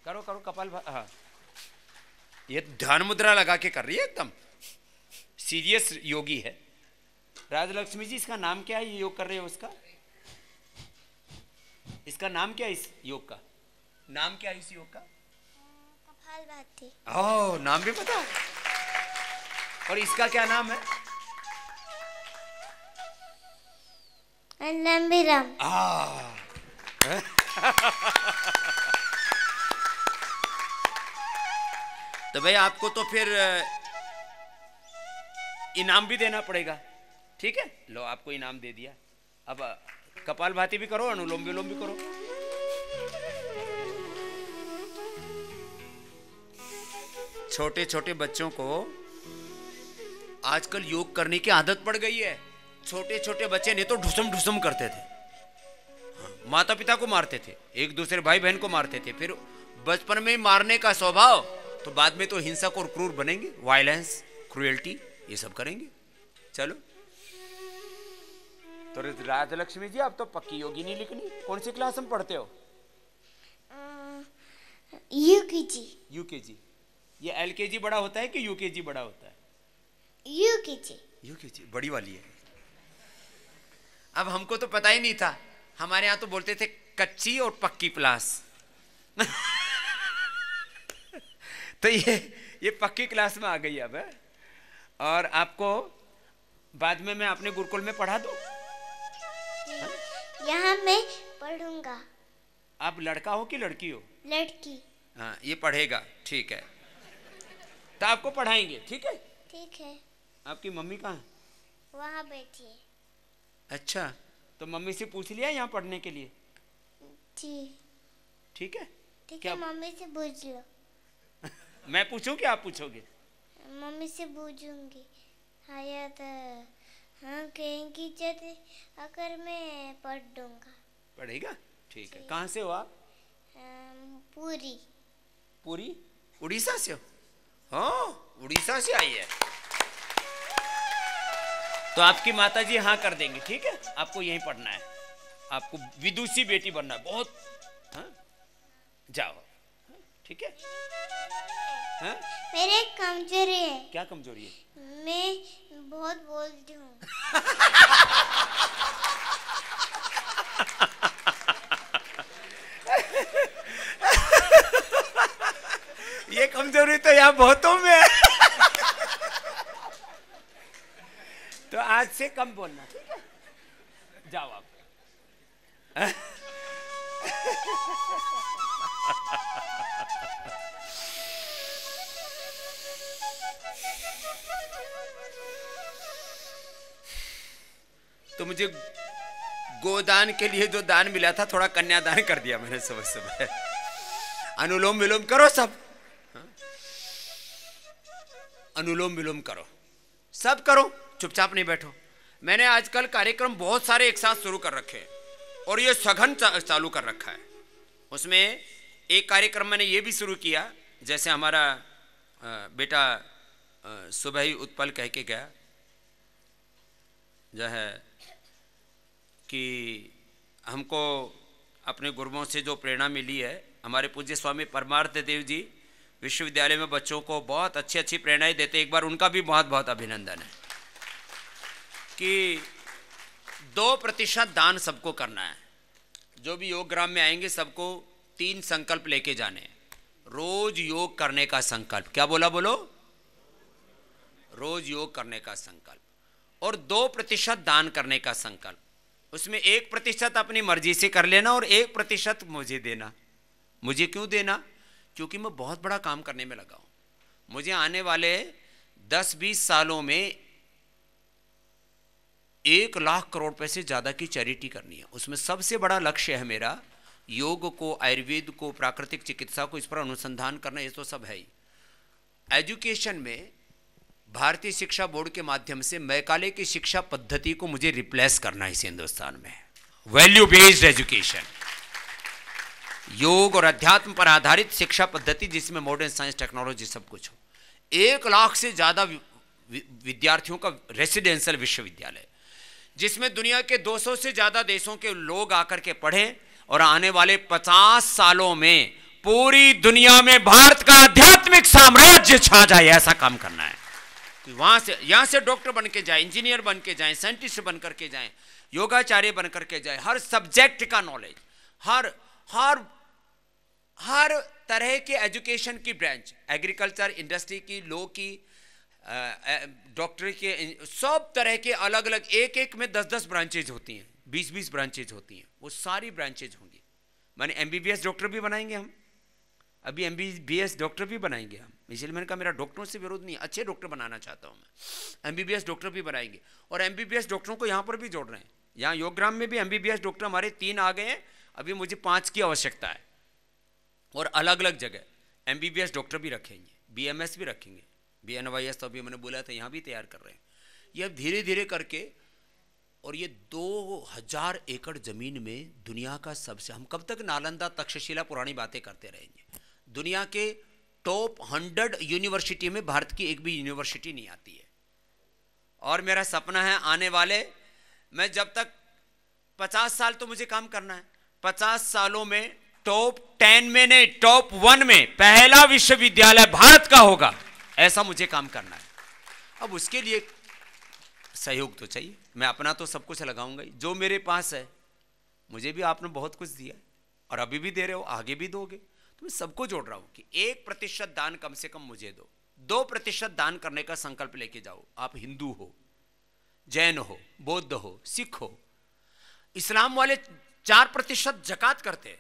करो करो कपाल। हाँ, ये ध्यान मुद्रा लगा के कर रही है, एकदम सीरियस योगी है। राजलक्ष्मी जी, इसका नाम क्या है? ये योग कर रहे हो, इसका नाम क्या है? इस योग का नाम क्या है? इस योग का कपालभाति। ओह, नाम भी पता। और इसका क्या नाम है? अनुलोम विलोम। तो भाई आपको तो फिर इनाम भी देना पड़ेगा, ठीक है? लो, आपको इनाम दे दिया। अब कपालभाति भी करो, अनुलोम विलोम भी करो। छोटे छोटे बच्चों को आजकल योग करने की आदत पड़ गई है। छोटे छोटे बच्चे नहीं तो ढुसम ढुसम करते थे, माता पिता को मारते थे, एक दूसरे भाई बहन को मारते थे। फिर बचपन में मारने का स्वभाव, तो बाद में तो हिंसक और क्रूर बनेंगे, वायलेंस, क्रूएल्टी, ये सब करेंगे। चलो, तो राजलक्ष्मी जी, आप तो पक्की योगिनी लिखनी। कौन सी क्लास में पढ़ते हो? यूकेजी। यूकेजी। ये एलकेजी बड़ा होता है कि यूकेजी बड़ा होता है? यूकेजी। यूकेजी बड़ी वाली है। अब हमको तो पता ही नहीं था, हमारे यहाँ तो बोलते थे कच्ची और पक्की क्लास। तो ये पक्की क्लास में आ गई अब है। और आपको बाद में मैं अपने गुरुकुल में पढ़ा दूं? यहाँ मैं पढ़ूंगा। आप लड़का हो कि लड़की हो? लड़की। हाँ, ये पढ़ेगा, ठीक है? तो आपको पढ़ाएंगे, ठीक है? ठीक है। आपकी मम्मी कहाँ है? वहाँ बैठी है। अच्छा, तो मम्मी से पूछ लिया यहाँ पढ़ने के लिए? ठीक है। ठीक है, मम्मी से पूछ लो। मैं पूछूं कि आप पूछोगे? मम्मी से पूछूंगी। हाँ, तो हाँ कहेंगी जब अगर मैं पढ़ दूंगा। पढ़ेगा, ठीक है। कहाँ से हो आप? पूरी। पूरी उड़ीसा से हो? हाँ, उड़ीसा से आई है। तो आपकी माता जी हाँ कर देंगे, ठीक है? आपको यहीं पढ़ना है, आपको विदुषी बेटी बनना है बहुत। हाँ, जाओ, ठीक है? हाँ? मेरे एक कमजोरी है। क्या कमजोरी है? मैं बहुत बोलती हूँ। ये कमजोरी तो यहाँ बहुतों में है। तो आज से कम बोलना, ठीक है? जाओ आप। तो मुझे गोदान के लिए जो दान मिला था थोड़ा कन्यादान कर दिया मैंने सुबह सुबह। अनुलोम विलोम करो सब, अनुलोम विलोम करो, सब करो, चुपचाप नहीं बैठो। मैंने आजकल कार्यक्रम बहुत सारे एक साथ शुरू कर रखे हैं और ये सघन चालू कर रखा है। उसमें एक कार्यक्रम मैंने ये भी शुरू किया, जैसे हमारा बेटा सुबह ही उत्पल कह के गया जो है कि हमको अपने गुरुओं से जो प्रेरणा मिली है, हमारे पूज्य स्वामी परमार्थ देव जी विश्वविद्यालय में बच्चों को बहुत अच्छी अच्छी प्रेरणाएं देते, एक बार उनका भी बहुत बहुत अभिनंदन है कि 2% दान सबको करना है। जो भी योग ग्राम में आएंगे सबको 3 संकल्प लेके जाने। रोज योग करने का संकल्प, क्या बोला बोलो, रोज योग करने का संकल्प, और 2% दान करने का संकल्प। उसमें 1% अपनी मर्जी से कर लेना और 1% मुझे देना। मुझे क्यों देना? क्योंकि मैं बहुत बड़ा काम करने में लगा हूं। मुझे आने वाले 10-20 सालों में 1 लाख करोड़ रुपए से ज्यादा की चैरिटी करनी है। उसमें सबसे बड़ा लक्ष्य है मेरा योग को, आयुर्वेद को, प्राकृतिक चिकित्सा को, इस पर अनुसंधान करना। ये तो सब है ही। एजुकेशन में भारतीय शिक्षा बोर्ड के माध्यम से मैकाले की शिक्षा पद्धति को मुझे रिप्लेस करना है इस हिंदुस्तान में। वैल्यू बेस्ड एजुकेशन, योग और अध्यात्म पर आधारित शिक्षा पद्धति जिसमें मॉडर्न साइंस टेक्नोलॉजी सब कुछ हो। 1 लाख से ज्यादा विद्यार्थियों का रेसिडेंशियल विश्वविद्यालय, जिसमें दुनिया के 200 से ज्यादा देशों के लोग आकर के पढ़े और आने वाले 50 सालों में पूरी दुनिया में भारत का आध्यात्मिक साम्राज्य छा जाए, ऐसा काम करना है। वहां से, यहां से डॉक्टर बन के जाए, इंजीनियर बन के जाए, साइंटिस्ट बन करके जाए, योगाचार्य बन करके जाए, हर सब्जेक्ट का नॉलेज, हर तरह के एजुकेशन की ब्रांच, एग्रीकल्चर, इंडस्ट्री की, लॉ की, डॉक्टर के, सब तरह के अलग अलग, एक में 10-10 ब्रांचेज होती हैं, 20-20 ब्रांचेज होती हैं, वो सारी ब्रांचेज होंगी। माने MBBS डॉक्टर भी बनाएंगे हम, अभी MBBS डॉक्टर भी बनाएंगे हम। इसलिए मैंने कहा मेरा डॉक्टरों से विरोध नहीं, अच्छे डॉक्टर बनाना चाहता हूं मैं। MBBS डॉक्टर भी बनाएंगे और MBBS डॉक्टरों को यहां पर भी जोड़ रहे हैं। यहाँ योगग्राम में भी MBBS डॉक्टर हमारे 3 आ गए हैं, अभी मुझे 5 की आवश्यकता है। और अलग अलग जगह MBBS डॉक्टर भी रखेंगे, BMS भी रखेंगे, BNYS तो अभी मैंने बोला था यहाँ भी तैयार कर रहे हैं। ये अब धीरे धीरे करके, और ये 2000 एकड़ जमीन में दुनिया का सबसे, हम कब तक नालंदा तक्षशिला पुरानी बातें करते रहेंगे? दुनिया के टॉप 100 यूनिवर्सिटी में भारत की एक भी यूनिवर्सिटी नहीं आती है। और मेरा सपना है आने वाले, मैं जब तक 50 साल तो मुझे काम करना है, 50 सालों में टॉप 10 में नहीं, टॉप 1 में पहला विश्वविद्यालय भारत का होगा, ऐसा मुझे काम करना है। अब उसके लिए सहयोग तो चाहिए। मैं अपना तो सब कुछ लगाऊंगा ही, जो मेरे पास है। मुझे भी आपने बहुत कुछ दिया और अभी भी दे रहे हो, आगे भी दोगे, तो मैं सबको जोड़ रहा हूं कि 1% दान कम से कम मुझे दो, 2% दान करने का संकल्प लेके जाओ। आप हिंदू हो, जैन हो, बौद्ध हो, सिख हो, इस्लाम वाले 4% जकात करते हैं,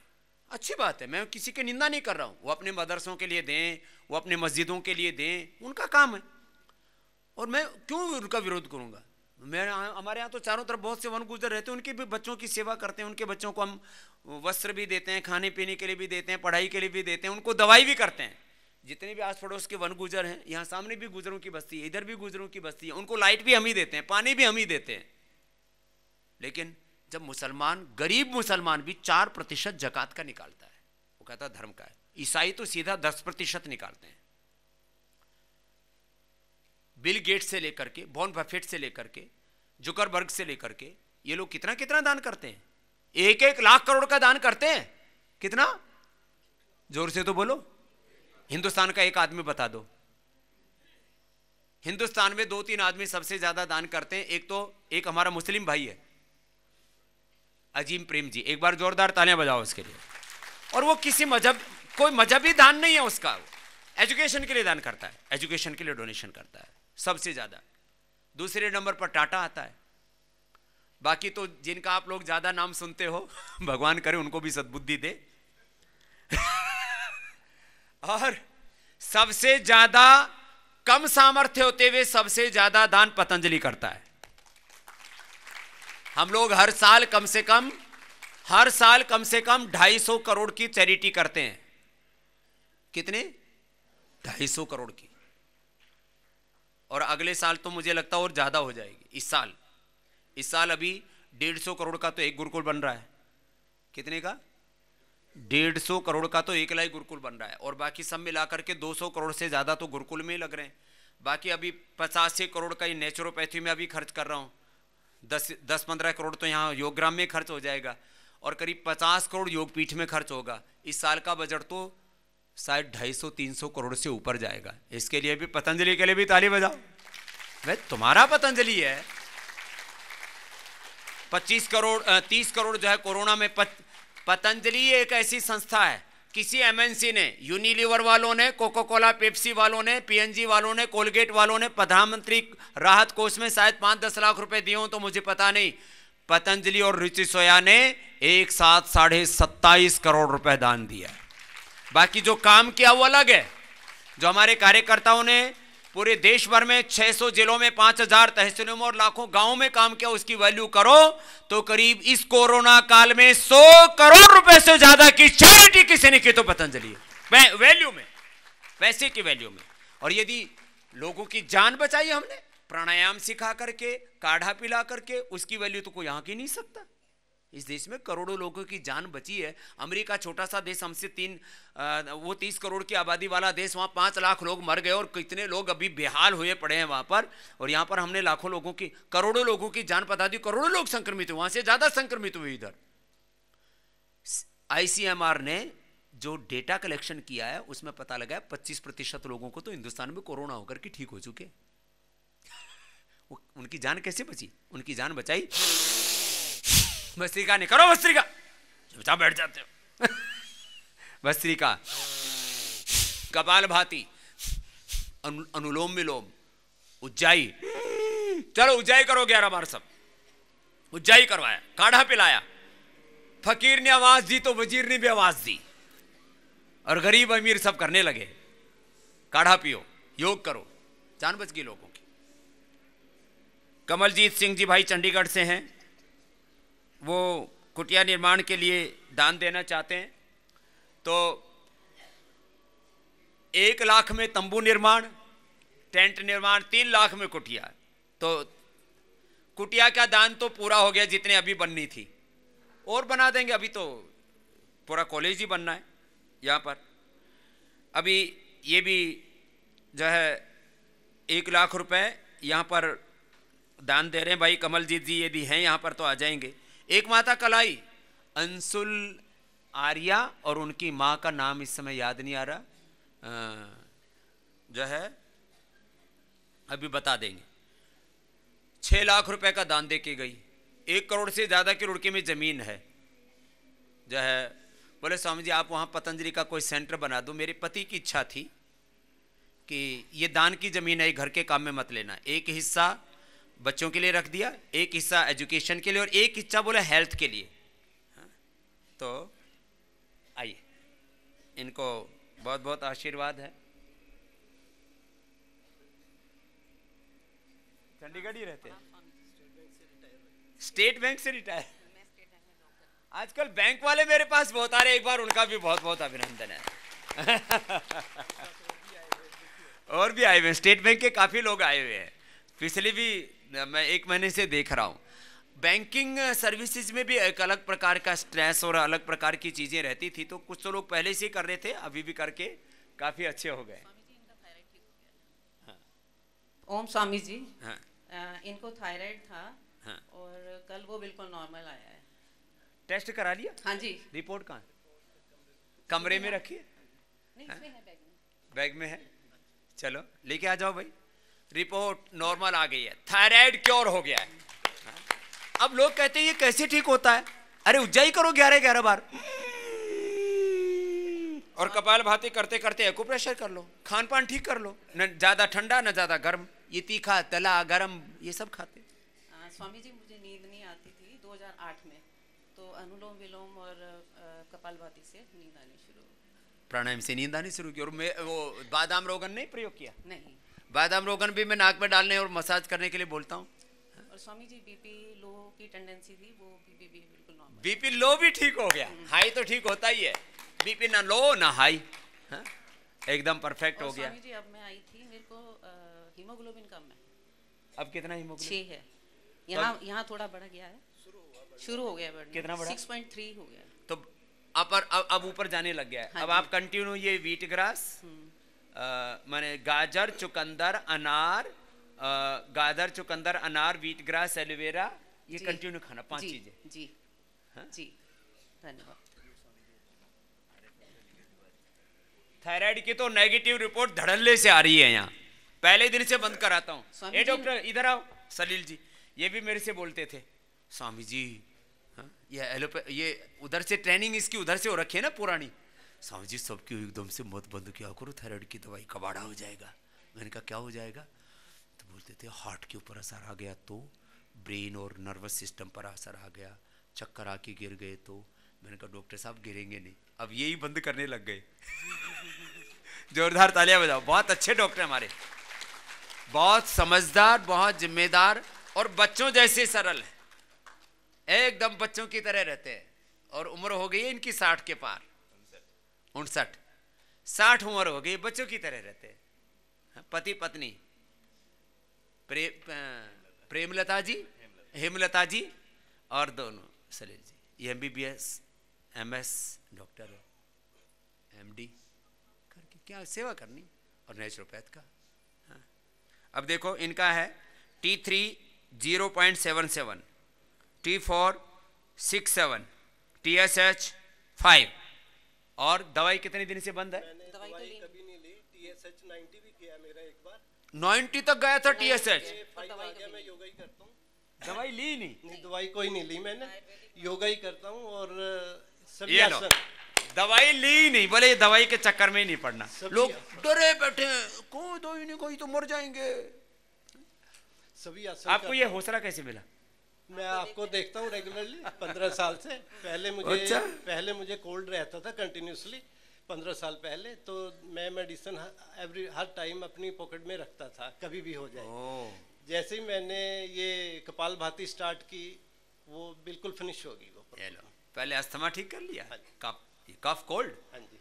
अच्छी बात है, मैं किसी की निंदा नहीं कर रहा हूं। वो अपने मदरसों के लिए दें, वो अपने मस्जिदों के लिए दें, उनका काम है, और मैं क्यों उनका विरोध करूंगा? हमारे यहाँ तो चारों तरफ बहुत से वन गुजर रहते हैं, उनके भी बच्चों की सेवा करते हैं, उनके बच्चों को हम वस्त्र भी देते हैं, खाने पीने के लिए भी देते हैं, पढ़ाई के लिए भी देते हैं, उनको दवाई भी करते हैं। जितने भी आस पड़ोस के वन गुजर हैं, यहाँ सामने भी गुजरों की बस्ती है, इधर भी गुजरों की बस्ती है, उनको लाइट भी हम ही देते हैं, पानी भी हम ही देते हैं। लेकिन जब मुसलमान, गरीब मुसलमान भी 4% जकात का निकालता है, वो कहता है धर्म का है। ईसाई तो सीधा 10% निकालते हैं। बिल गेट्स से लेकर के, वॉरेन बफेट से लेकर के, जुकरबर्ग से लेकर के, ये लोग कितना कितना दान करते हैं? 1-1 लाख करोड़ का दान करते हैं। कितना? जोर से तो बोलो। हिंदुस्तान का एक आदमी बता दो। हिंदुस्तान में 2-3 आदमी सबसे ज्यादा दान करते हैं। एक हमारा मुस्लिम भाई है, अजीम प्रेम जी, एक बार जोरदार तालियां बजाओ उसके लिए। और वो किसी मजहब, कोई मजहबी दान नहीं है उसका, एजुकेशन के लिए दान करता है, एजुकेशन के लिए डोनेशन करता है सबसे ज्यादा। दूसरे नंबर पर टाटा आता है। बाकी तो जिनका आप लोग ज्यादा नाम सुनते हो, भगवान करे उनको भी सद्बुद्धि दे। और सबसे ज्यादा कम सामर्थ्य होते हुए सबसे ज्यादा दान पतंजलि करता है। हम लोग हर साल कम से कम 250 करोड़ की चैरिटी करते हैं। कितने? 250 करोड़ की। और अगले साल तो मुझे लगता है और ज्यादा हो जाएगी। इस साल अभी 150 करोड़ का तो एक गुरुकुल बन रहा है। कितने का? 150 करोड़ का तो एक लाई गुरुकुल बन रहा है, और बाकी सब मिलाकर के 200 करोड़ से ज्यादा तो गुरुकुल में ही लग रहे हैं। बाकी अभी 85 करोड़ का ही नेचुरोपैथी में अभी खर्च कर रहा हूँ। 10-15 करोड़ तो यहाँ योगग्राम में खर्च हो जाएगा, और करीब 50 करोड़ योगपीठ में खर्च होगा। इस साल का बजट तो शायद 250-300 करोड़ से ऊपर जाएगा। इसके लिए भी पतंजलि के लिए भी ताली बजाओ। भाई तुम्हारा पतंजलि है। 25 करोड़ 30 करोड़ जो है कोरोना में। पतंजलि एक ऐसी संस्था है, किसी एमएनसी ने, यूनिलीवर वालों ने, कोका कोला पेप्सी वालों ने, पीएनजी वालों ने, कोलगेट वालों ने प्रधानमंत्री राहत कोष में शायद 5-10 लाख रुपए दिए हो तो मुझे पता नहीं, पतंजलि और रुचि सोया ने एक साथ 27.5 करोड़ रुपए दान दिया। बाकी जो काम किया वो अलग है। जो हमारे कार्यकर्ताओं ने पूरे देश भर में 600 जिलों में 5000 तहसीलों में और लाखों गांवों में काम किया, उसकी वैल्यू करो तो करीब इस कोरोना काल में 100 करोड़ रुपए से ज्यादा की चैरिटी किसी ने की तो पतंजलि है। वैल्यू में, पैसे की वैल्यू में। और यदि लोगों की जान बचाई हमने प्राणायाम सिखा करके, काढ़ा पिला करके, उसकी वैल्यू तो कोई यहाँ की नहीं सकता। इस देश में करोड़ों लोगों की जान बची है। अमेरिका छोटा सा देश, हमसे 30 करोड़ की आबादी वाला देश, वहाँ 5 लाख लोग मर गए और कितने लोग अभी बेहाल हुए पड़े हैं वहाँ पर। और यहाँ पर हमने लाखों लोगों की, करोड़ों लोगों की जान बता दी। करोड़ों लोग संक्रमित हुए, वहाँ से ज़्यादा संक्रमित हुए इधर। ICMR ने जो डेटा कलेक्शन किया है उसमें पता लगा है 25% लोगों को तो हिंदुस्तान में कोरोना होकर के ठीक हो चुके। उनकी जान कैसे बची? उनकी जान बचाई भस्त्रिका ने। करो भस्त्रिका, चुपचाप बैठ जाते हो। भस्त्रिका, कपालभाति, अनुलोम विलोम, उज्जाई। चलो उज्जाई करो 11 बार सब। उज्जाई करवाया, काढ़ा पिलाया। फकीर ने आवाज दी तो वजीर ने भी आवाज दी, और गरीब अमीर सब करने लगे। काढ़ा पियो, योग करो, जान बच गई लोगों की। कमलजीत सिंह जी भाई चंडीगढ़ से हैं, वो कुटिया निर्माण के लिए दान देना चाहते हैं। तो 1 लाख में तंबू निर्माण, टेंट निर्माण, 3 लाख में कुटिया। तो कुटिया का दान तो पूरा हो गया जितने अभी बननी थी, और बना देंगे। अभी तो पूरा कॉलेज ही बनना है यहाँ पर। अभी ये भी जो है 1 लाख रुपए यहाँ पर दान दे रहे हैं भाई कमलजीत जी। यदि हैं यहाँ पर तो आ जाएंगे। एक माता कलाई, अंशुल आर्या, और उनकी माँ का नाम इस समय याद नहीं आ रहा, जो है अभी बता देंगे। 6 लाख रुपए का दान दे के गई। 1 करोड़ से ज्यादा की रुड़की में जमीन है। जो है बोले स्वामी जी आप वहाँ पतंजलि का कोई सेंटर बना दो। मेरे पति की इच्छा थी कि ये दान की जमीन है, घर के काम में मत लेना। एक हिस्सा बच्चों के लिए रख दिया, एक हिस्सा एजुकेशन के लिए, और एक हिस्सा बोले हेल्थ के लिए। तो आइए, इनको बहुत बहुत आशीर्वाद है। चंडीगढ़ ही रहते हैं, स्टेट बैंक से रिटायर। आजकल बैंक वाले मेरे पास बहुत आ रहे, एक बार उनका भी बहुत बहुत अभिनंदन है। और भी आए हुए, स्टेट बैंक के काफी लोग आए हुए हैं। पिछले भी मैं 1 महीने से देख रहा हूँ। बैंकिंग सर्विसेज में भी एक अलग प्रकार का स्ट्रेस और अलग प्रकार की चीजें रहती थी, तो कुछ तो लोग पहले से ही कर रहे थे, अभी भी करके काफी अच्छे हो गए। हाँ। ओम स्वामी जी, हाँ। इनको थायराइड था। हाँ। और कल वो बिल्कुल नॉर्मल आया है। टेस्ट करा लिया? हाँ जी। रिपोर्ट कहाँ? कमरे में रखिए। नहीं, इसमें है बैग में। बैग में है, चलो लेके आ जाओ भाई। रिपोर्ट नॉर्मल आ गई है, थायराइड क्योर हो गया है। अब लोग कहते हैं ये कैसे ठीक होता है? अरे उज्जाई करो 11-11 बार, और कपालभाति करते करते एक्यूप्रेशर कर लो, खान पान ठीक कर लो, न ज्यादा ठंडा न ज्यादा गर्म, ये तीखा तला गरम ये सब खाते। स्वामी जी मुझे नींद नहीं आती थी 2008 में, तो अनुलोम विलोम और कपालभाति से नींद आनी शुरू हो गई। प्राणायाम से नींद आनी शुरू की। और मैं वो बादाम रोगन नहीं प्रयोग किया? नहीं। बादाम रोगन भी मैं नाक में डालने और मसाज करने के लिए बोलता हूँ। और स्वामी जी बीपी लो की टेंडेंसी थी, वो बीपी भी बिल्कुल नॉर्मल। बीपी लो भी ठीक हो गया, हाई तो ठीक होता ही है, बीपी ना लो ना हाई, हाँ? एकदम परफेक्ट हो गया। स्वामी जी अब मैं आई थी, मेरे को हीमोग्लोबिन कम है। अब कितना हीमोग्लोबिन? 6 है। यहाँ थोड़ा बढ़ गया है, शुरू हो गया बढ़ना। कितना बढ़ा? 6.3 हो गया। तो अब ऊपर जाने लग गया है। हाँ अब जी। आप कंटिन्यू ये व्हीट ग्रास, माने गाजर, चुकंदर, अनार, गाजर, चुकंदर, अनार, व्हीट ग्रास, एलोवेरा, ये जी। कंटिन्यू खाना, 5 जी, चीजें। जी हाँ? जी, धन्यवाद। थायराइड की तो नेगेटिव रिपोर्ट धड़ल्ले से आ रही है यहाँ, पहले दिन से बंद कराता हूँ। स्वामी ए जी- डॉक्टर इधर आओ, सलील जी, ये भी मेरे से बोलते थे, स्वामी जी, हाँ, ये उधर से ट्रेनिंग इसकी उधर से हो रखी है ना पुरानी, स्वामी जी सबकी एकदम से मत बंद किया करो, थायराइड की दवाई कबाड़ा हो जाएगा। मैंने कहा क्या हो जाएगा? तो बोलते थे हार्ट के ऊपर असर आ गया तो, ब्रेन और नर्वस सिस्टम पर असर आ गया, चक्कर आके गिर गए तो। मैंने कहा डॉक्टर साहब गिरेंगे नहीं, अब यही बंद करने लग गए। जोरदार तालियां बजाओ, बहुत अच्छे डॉक्टर हमारे, बहुत समझदार, बहुत जिम्मेदार और बच्चों जैसे सरल है, एकदम बच्चों की तरह रहते हैं। और उम्र हो गई है इनकी 60 के पार, 59-60 उम्र हो गई, बच्चों की तरह रहते हैं। पति पत्नी प्रेमलता जी, हेमलता जी और दोनों सलील जी, ये MBBS MS डॉक्टर है, MD करके क्या सेवा करनी, और नेचुरोपैथ का। हाँ। अब देखो इनका है T3 0.77, T4 6.7, TSH 5, और दवाई कितने दिन से बंद है? मैंने दवाई कभी नहीं ली। TSH 90 भी किया मेरा एक बार, 90 तक गया था TSH, 5 आ गया। मैं योगा ही करता हूँ। दवाई ली नहीं। नहीं, दवाई कोई नहीं ली मैंने, योगा ही करता हूँ। और सभी ये लो, आसन, दवाई ली नहीं, बोले ये दवाई के चक्कर में ही नहीं पड़ना। सभी लोग आसन। डरे बैठे हैं, कोई दवाई नहीं कोई तो मर जाएंगे। सभी आसन आपको ये हौसला कैसे मिला? मैं आपको देखता हूँ रेगुलरली 15 साल से। अच्छा। पहले मुझे कोल्ड रहता था कंटिन्यूसली 15 साल पहले, तो मैं मेडिसिन हर टाइम अपनी पॉकेट में रखता था, कभी भी हो जाए। जैसे ही मैंने ये कपाल भाती स्टार्ट की, वो बिल्कुल फिनिश होगी वो। ये लो, पहले अस्थमा ठीक कर लिया, हाँ जी। कफ कोल्ड, हाँ जी।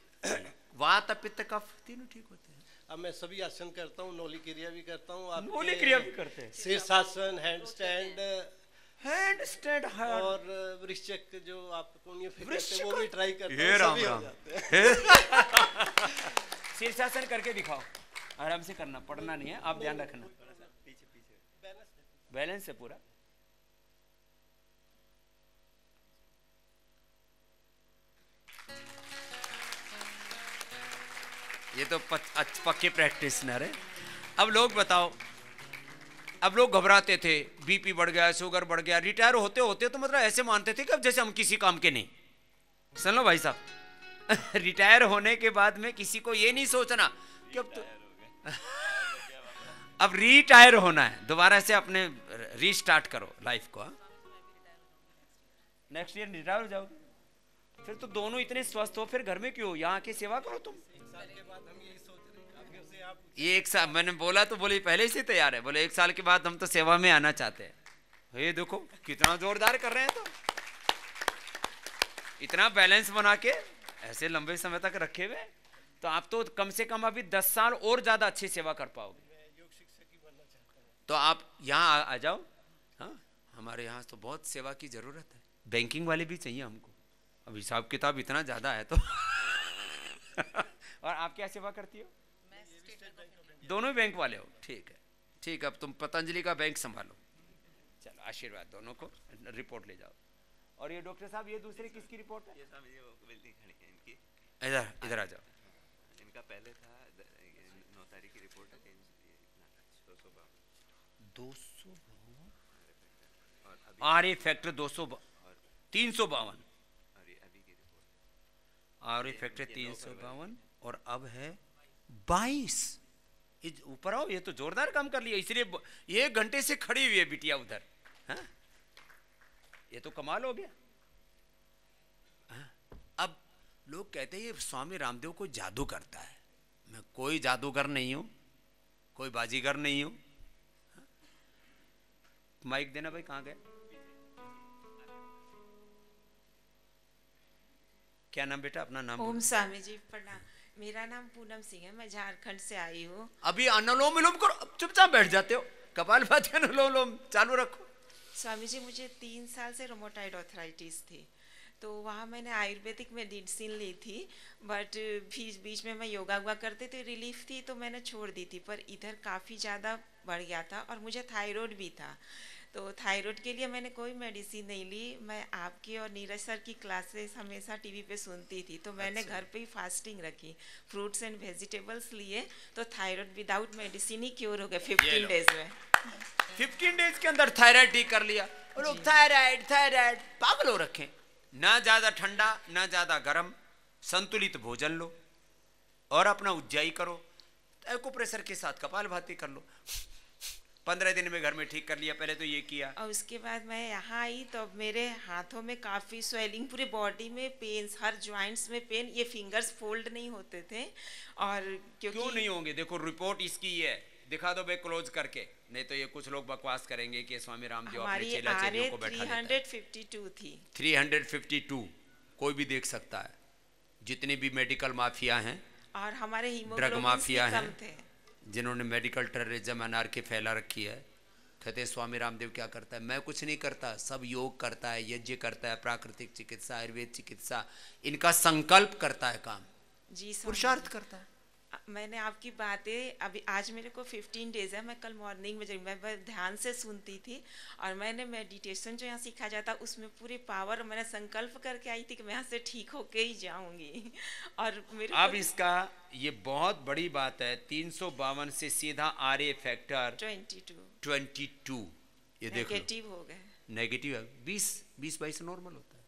वात पित्त कफ तीनों ठीक होते हैं। अब मैं सभी आसन करता हूँ, नौली क्रिया भी करता हूँ, आपके नौली क्रिया भी करते हैं, शीर्षासन, हैंड स्टैंड हैंड स्टैंड, और वृश्चिक जो आप कोणीय फिर करते हैं, वो भी ट्राई करता हे हूँ, राम सभी हो राम। जाते हैं। शीर्षासन करके दिखाओ, आराम से करना, पढ़ना नहीं है, आप ध्यान रखना, बैलेंस है पूरा। ये तो पक्के प्रैक्टिशनर है। अब लोग बताओ, अब लोग घबराते थे, बीपी बढ़ गया, शुगर बढ़ गया, रिटायर होते होते तो मतलब ऐसे मानते थे कि अब जैसे हम किसी काम के नहीं। सुन लो भाई साहब, रिटायर होने के बाद में किसी को ये नहीं सोचना कि अब तो अब रिटायर होना है, दोबारा से अपने रीस्टार्ट करो लाइफ को। नेक्स्ट ईयर रिटायर हो जाओगे, फिर तो दोनों इतने स्वस्थ हो, फिर घर में क्यों, यहाँ आके सेवा करो तुम। ये 1 साल मैंने बोला तो बोले पहले से तैयार है, बोले 1 साल के बाद हम तो सेवा में आना चाहते हैं। ये देखो कितना जोरदार कर रहे हैं, तो इतना बैलेंस बना के ऐसे लंबे समय तक रखे हुए, तो आप तो कम से कम अभी 10 साल और ज्यादा अच्छी सेवा कर पाओगे। तो आप यहाँ आ जाओ। हाँ, हमारे यहाँ तो बहुत सेवा की जरूरत है, बैंकिंग वाले भी चाहिए हमको, अब हिसाब किताब इतना ज्यादा है तो और आप क्या सेवा करती हो? दोनों बैंक वाले हो, ठीक है, ठीक है। अब तुम पतंजलि का बैंक संभालो, चलो आशीर्वाद दोनों को, रिपोर्ट ले जाओ। और ये डॉक्टर साहब, ये दूसरे किसकी रिपोर्ट है? इधर इधर आ जाओ। इनका पहले था 9 तारीख की रिपोर्ट है, 252 R A factor 352 R A factor 352 और अब है 22। ऊपर आओ, ये तो जोरदार काम कर लिया, इसलिए 1 घंटे से खड़ी हुई है बिटिया उधर। हाँ? ये तो कमाल हो गया। हाँ? अब लोग कहते हैं ये स्वामी रामदेव कोई जादू करता है। मैं कोई जादूगर नहीं हूं, कोई बाजीगर नहीं हूं। माइक देना भाई, कहाँ गए? क्या नाम बेटा, अपना नाम? ओम स्वामी जी प्रणाम। मेरा नाम पूनम सिंह है, मैं झारखंड से आई हूँ। अभी अनुलोम विलोम करो, अब चुपचाप बैठ जाते हो। कपालभाति अनुलोम विलोम चालू रखो। स्वामी जी मुझे 3 साल से रोमोटाइड आर्थराइटिस थी, तो वहाँ मैंने आयुर्वेदिक मेडिसिन ली थी, बट बीच में मैं योगा वोगा करते थे, रिलीफ थी तो मैंने छोड़ दी थी। पर इधर काफ़ी ज़्यादा बढ़ गया था और मुझे थायराइड भी था, तो थायराइड के लिए मैंने कोई मेडिसिन नहीं ली। मैं आपकी और नीरज सर की क्लासेस हमेशा टीवी पे सुनती थी, तो मैंने घर पे ही फास्टिंग रखी, फ्रूट्स एंड वेजिटेबल्स लिए, तो थायराइड विदाउट मेडिसिन ही क्योर हो गया 15 डेज में। 15 डेज के अंदर थायराइड ठीक कर लिया। और लोग थायराइड थायराइड पागल हो रखे। ना ज्यादा ठंडा ना ज्यादा गर्म, संतुलित भोजन लो और अपना उज्जाई करो। एक्यूप्रेशर के साथ कपालभाति कर लो, 15 दिन में घर में ठीक कर लिया। पहले तो ये किया और उसके बाद मैं यहाँ आई तो मेरे हाथों में काफ़ी स्वेलिंग, पूरे बॉडी में पेन्स, हर जॉइंट्स में पेन, ये फिंगर्स फोल्ड नहीं होते थे। और क्यों नहीं होंगे? देखो रिपोर्ट इसकी है, दिखा दो भाई क्लोज करके, नहीं तो ये कुछ लोग बकवास करेंगे कि स्वामी रामदेव अपने चेला चेलियों को बैठा देता है। 352 थी। 352 कोई भी देख सकता है, जितने भी मेडिकल माफिया हैं और हमारे ड्रग माफिया हीमोग्लोबिन हैं कम थे, जिन्होंने मेडिकल टेररिज्म अनार्की फैला रखी है। कहते स्वामी रामदेव क्या करता है? मैं कुछ नहीं करता, सब योग करता है, यज्ञ करता है, प्राकृतिक चिकित्सा, आयुर्वेद चिकित्सा, इनका संकल्प करता है काम, जी पुरुषार्थ करता है। मैंने आपकी बातें अभी, आज मेरे को 15 डेज है, मैं कल मॉर्निंग में मैं ध्यान से सुनती थी और मैंने मेडिटेशन जो यहाँ सीखा जाता उसमें पूरी पावर, मैंने संकल्प करके आई थी कि मैं यहाँ से ठीक होके ही जाऊंगी। और मेरे अब इसका ये बहुत बड़ी बात है, 352 से सीधा RA फैक्टर 22, ये देखो नेगेटिव हो गए। नेगेटिव है। 20-22 नॉर्मल होता है।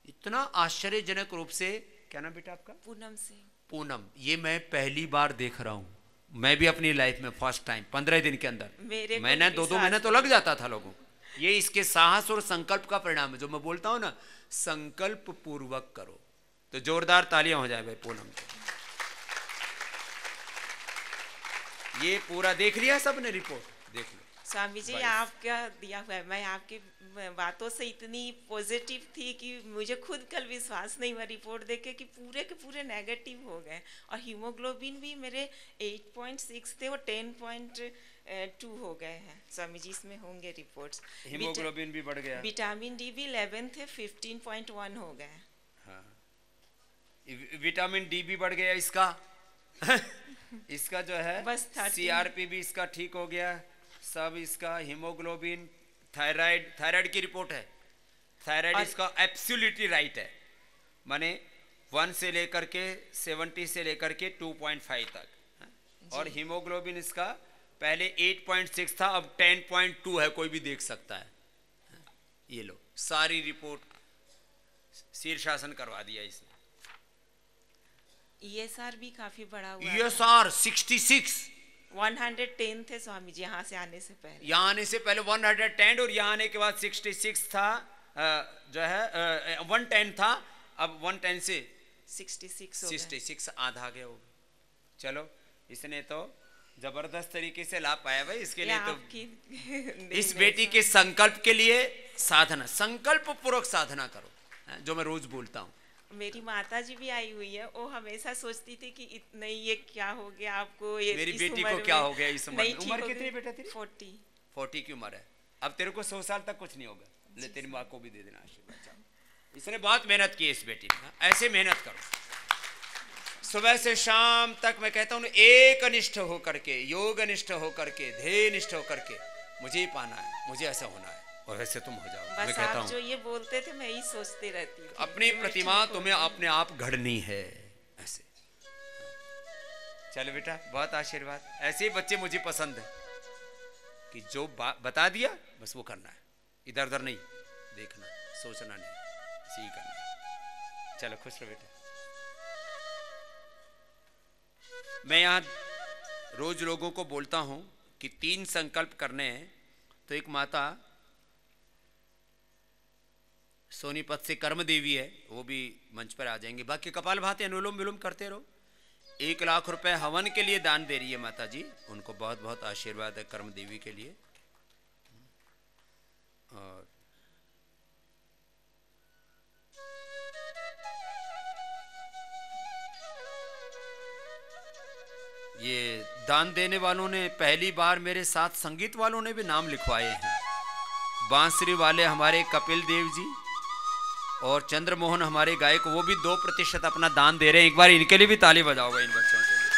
इतना आश्चर्यजनक रूप से। क्या नाम बेटा आपका? पूनम सिंह। पूनम, ये मैं पहली बार देख रहा हूँ, मैं भी अपनी लाइफ में फर्स्ट टाइम 15 दिन के अंदर। मैंने 2-2 महीने तो लग जाता था लोगों। ये इसके साहस और संकल्प का परिणाम है। जो मैं बोलता हूँ ना, संकल्प पूर्वक करो। तो जोरदार तालियां हो जाए भाई पूनम को। ये पूरा देख लिया सबने, रिपोर्ट देख लो। स्वामी जी आपका दिया हुआ है, मैं आपकी बातों से इतनी पॉजिटिव थी कि मुझे खुद कल विश्वास नहीं हुआ रिपोर्ट देख के पूरे के पूरे नेगेटिव हो गए। और हीमोग्लोबिन भी मेरे 8.6 थे, वो 10.2 हो गए हैं। स्वामी जी इसमें होंगे रिपोर्ट्स। हीमोग्लोबिन भी बढ़ गया। विटामिन डी भी 11 थे, 15.1 हो गए। हाँ, विटामिन डी भी बढ़ गया इसका। इसका जो है बस CRP भी इसका ठीक हो गया सब। इसका हीमोग्लोबिन, थायराइड की रिपोर्ट है। थायराइड इसका एब्सोल्युटली राइट है, माने 1 से लेकर के 70 से लेकर के 2.5 तक। और हीमोग्लोबिन इसका पहले 8.6 था, अब 10.2 है, कोई भी देख सकता है। ये लो सारी रिपोर्ट शीर्षासन करवा दिया इसने। ESR भी काफी बड़ा हुआ। ESR 66 110 थे स्वामी जी यहाँ से आने से पहले। यहाँ आने से पहले 110 और यहाँ आने के बाद 66 था। जो है 110 था, अब 110 से 66 आधा गया होगा। चलो, इसने तो जबरदस्त तरीके से लाभ पाया भाई। इसके लिए तो इस बेटी के संकल्प के लिए साधना, संकल्प पूर्वक साधना करो, जो मैं रोज बोलता हूँ। मेरी माता जी भी आई हुई है, वो हमेशा सोचती थी कि इतना ये क्या हो गया आपको, ये मेरी बेटी को क्या हो गया इस उम्र में? उम्र कितनी बेटा तेरी? 40 की उम्र है। अब तेरे को 100 साल तक कुछ नहीं होगा। ले तेरी माँ को भी दे देना आशीर्वाद। इसने बहुत मेहनत की इस बेटी ने, ऐसे मेहनत करो। सुबह से शाम तक मैं कहता हूँ एक निष्ठ होकर के, योग निष्ठ होकर के, ध्येय निष्ठ होकर के, मुझे ही पाना है, मुझे ऐसा होना है, और ऐसे तुम हो जाओ। मैं कहता हूँ जो ये बोलते थे मैं ही सोचती रहती हूँ, अपनी प्रतिमा तुम्हें अपने आप गढ़नी है ऐसे। चलो बेटा, बहुत आशीर्वाद। ऐसे ही बच्चे मुझे पसंद है कि जो बता दिया बस वो करना है, इधर उधर नहीं देखना, सोचना नहीं, ऐसे ही करना है। चलो खुश रहो बेटा। मैं यहाँ रोज लोगों को बोलता हूँ कि 3 संकल्प करने हैं। तो एक माता सोनीपत से कर्म देवी है, वो भी मंच पर आ जाएंगे। बाकी कपालभाति अनुलोम विलोम करते रहो। 1 लाख रुपए हवन के लिए दान दे रही है माता जी, उनको बहुत बहुत आशीर्वाद है कर्म देवी के लिए। और ये दान देने वालों ने पहली बार मेरे साथ संगीत वालों ने भी नाम लिखवाए हैं। बांसुरी वाले हमारे कपिल देव जी और चंद्रमोहन हमारे गायक, वो भी 2% अपना दान दे रहे हैं। एक बार इनके लिए भी ताली बजाओ भाई, इन बच्चों के लिए।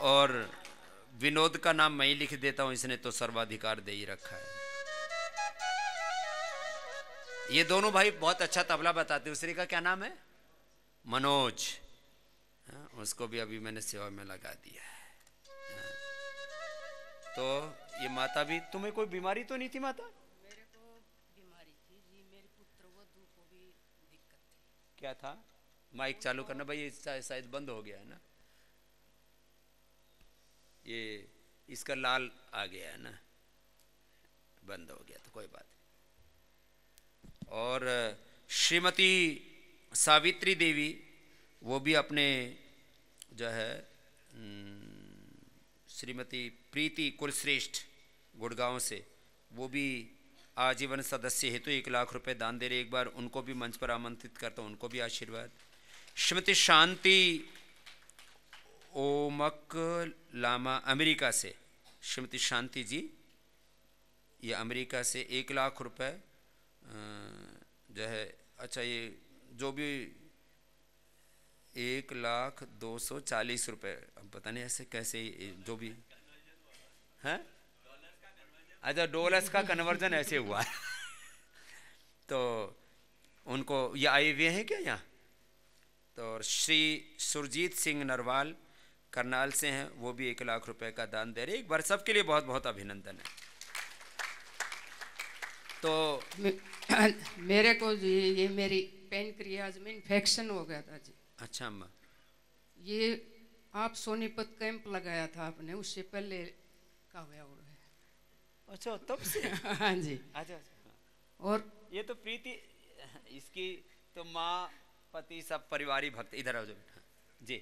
और विनोद का नाम मैं ही लिख देता हूं, इसने तो सर्वाधिकार दे ही रखा है। ये दोनों भाई बहुत अच्छा तबला बताते हैं। दूसरे का क्या नाम है? मनोज। उसको भी अभी मैंने सेवा में लगा दिया है। तो ये माता भी, तुम्हें कोई बीमारी तो नहीं थी माता? मेरे को बीमारी थी जी, मेरे पुत्र वधू को भी दिक्कत थी। क्या था? माइक चालू करना भाई, ये शायद बंद हो गया है ना, ये इसका लाल आ गया है ना, बंद हो गया तो कोई बात नहीं। और श्रीमती सावित्री देवी, वो भी अपने जो है श्रीमती प्रीति कुलश्रेष्ठ गुड़गांव से, वो भी आजीवन सदस्य हेतु 1 लाख रुपए दान दे रहे। एक बार उनको भी मंच पर आमंत्रित करता हूँ, उनको भी आशीर्वाद। श्रीमती शांति ओमक लामा अमेरिका से, श्रीमती शांति जी ये अमेरिका से 1 लाख रुपए जो है, अच्छा ये जो भी 1,240,000 रुपये, अब पता नहीं ऐसे कैसे जो भी है, अच्छा डॉलर्स का कन्वर्जन ऐसे हुआ है। तो उनको ये आए हुए हैं क्या यहाँ? तो श्री सुरजीत सिंह नरवाल करनाल से हैं, वो भी 1 लाख रुपए का दान दे रहे। एक बार सबके लिए बहुत बहुत अभिनंदन है। तो मेरे को जी ये मेरी पेनक्रियाज में इन्फेक्शन हो गया था जी। अच्छा अम्मा, ये आप सोनीपत कैंप लगाया था आपने, उससे पहले का हुआ है। अच्छा तब से? हाँ जी। अच्छा। और ये तो प्रीति, इसकी तो माँ पति सब परिवारी भक्त। इधर आओ जी।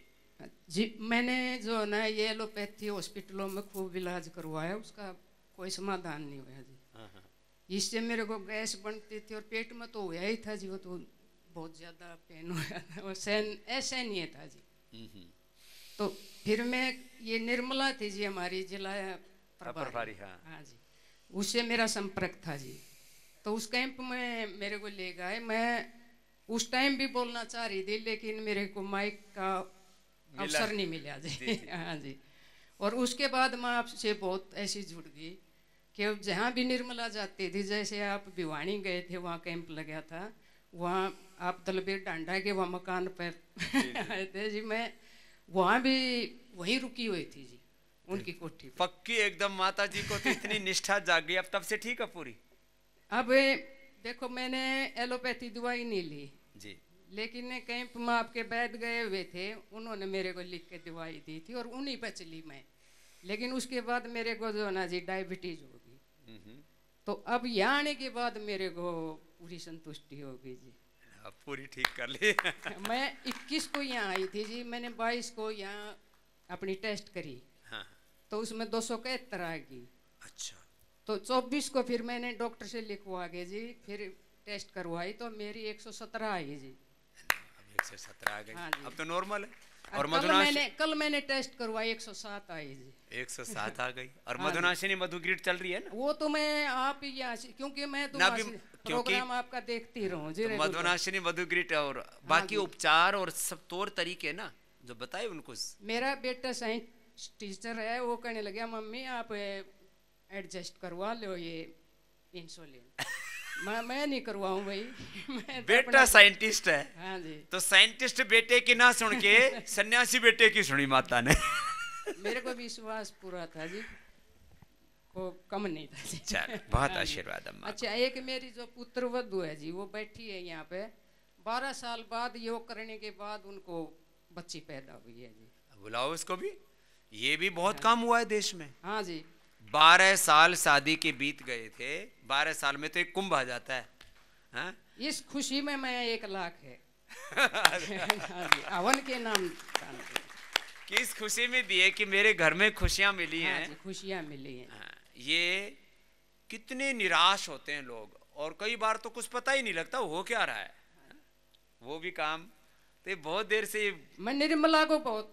जी मैंने जो है ना ये एलोपैथी हॉस्पिटलों में खूब इलाज करवाया, उसका कोई समाधान नहीं हुआ जी। इससे मेरे को गैस बनती थी और पेट में तो हुआ ही था जी, वो तो बहुत ज़्यादा पेन हुआ था, वो असहनीय था जी। तो फिर मैं, ये निर्मला थी जी हमारी जिला प्रभारी, हाँ जी, उससे मेरा संपर्क था जी। तो उस कैंप में मेरे को ले गए। मैं उस टाइम भी बोलना चाह रही थी, लेकिन मेरे को माइक का अवसर नहीं मिला जी। हाँ जी। और उसके बाद मैं आपसे बहुत ऐसी जुड़ गई कि अब जहाँ भी निर्मला जाती थी, जैसे आप भिवानी गए थे, वहाँ कैंप लगा था, वहाँ आप दलबीर डांडा के वहाँ मकान पर आए थे जी, मैं वहाँ भी वहीं रुकी हुई थी जी, उनकी कोठी पे। पक्की एकदम माता जी को तो इतनी निष्ठा जाग गई, अब तब से ठीक है पूरी? अब देखो मैंने एलोपैथी दवाई नहीं ली जी, लेकिन कैंप में आपके वैद्य गए हुए थे, उन्होंने मेरे को लिख के दवाई दी थी और उन्हीं पर चली मैं। लेकिन उसके बाद मेरे को जो ना जी डायबिटीज हो गई। तो अब यहाँ आने के बाद मेरे को पूरी संतुष्टि हो गई जी, अब पूरी ठीक कर ली। मैं 21 को यहाँ आई थी जी, मैंने 22 को यहाँ अपनी टेस्ट करी। हाँ। तो उसमें 271 आ गई। अच्छा। तो 24 को फिर मैंने डॉक्टर से लिखवा के जी फिर टेस्ट करवाई, तो मेरी 117 आई जी। अब 117 आ गई। हाँ जी। अब तो नॉर्मल है। और कल मैंने टेस्ट करवाई, 107 आई जी। 107 आ गई। और मधुनाशिनी मधुग्रीट चल रही है ना? वो तो मैं आप ही यहाँ से, क्योंकि मैं तो प्रोग्राम आपका देखती रहूं जी। तो मधुनाशिनी मधुग्रीट और बाकी उपचार और सब तौर तरीके ना जो बताए उनको। मेरा बेटा साइंस टीचर है, वो कहने लगा मम्मी आप एडजस्ट करवा लो ये इंसुलिन। मैं नहीं करवाऊं भाई। बेटा साइंटिस्ट है। हाँ जी। तो साइंटिस्ट बेटे की ना सुन के सन्यासी बेटे की सुनी माता ने। मेरे को विश्वास पूरा था जी, को कम नहीं था जी। चल बहुत आशीर्वाद अम्मा। अच्छा, एक मेरी जो पुत्र वधू है जी, वो बैठी है यहाँ पे, 12 साल बाद योग करने के बाद उनको बच्ची पैदा हुई है जी। बुलाओ उसको भी, ये भी बहुत काम हुआ है देश में। हाँ जी। 12 साल शादी के बीत गए थे, 12 साल में तो एक कुंभ आ जाता है। हाँ? इस खुशी में मैं 1 लाख है हवन के नाम। किस खुशी में दिए कि मेरे घर में खुशियां मिली हाँ हैं। जी, खुशियाँ मिली हैं। हाँ, ये कितने निराश होते हैं लोग, और कई बार तो कुछ पता ही नहीं लगता हो क्या रहा है। वो भी काम तो ये बहुत देर से मैं निर्मला को बहुत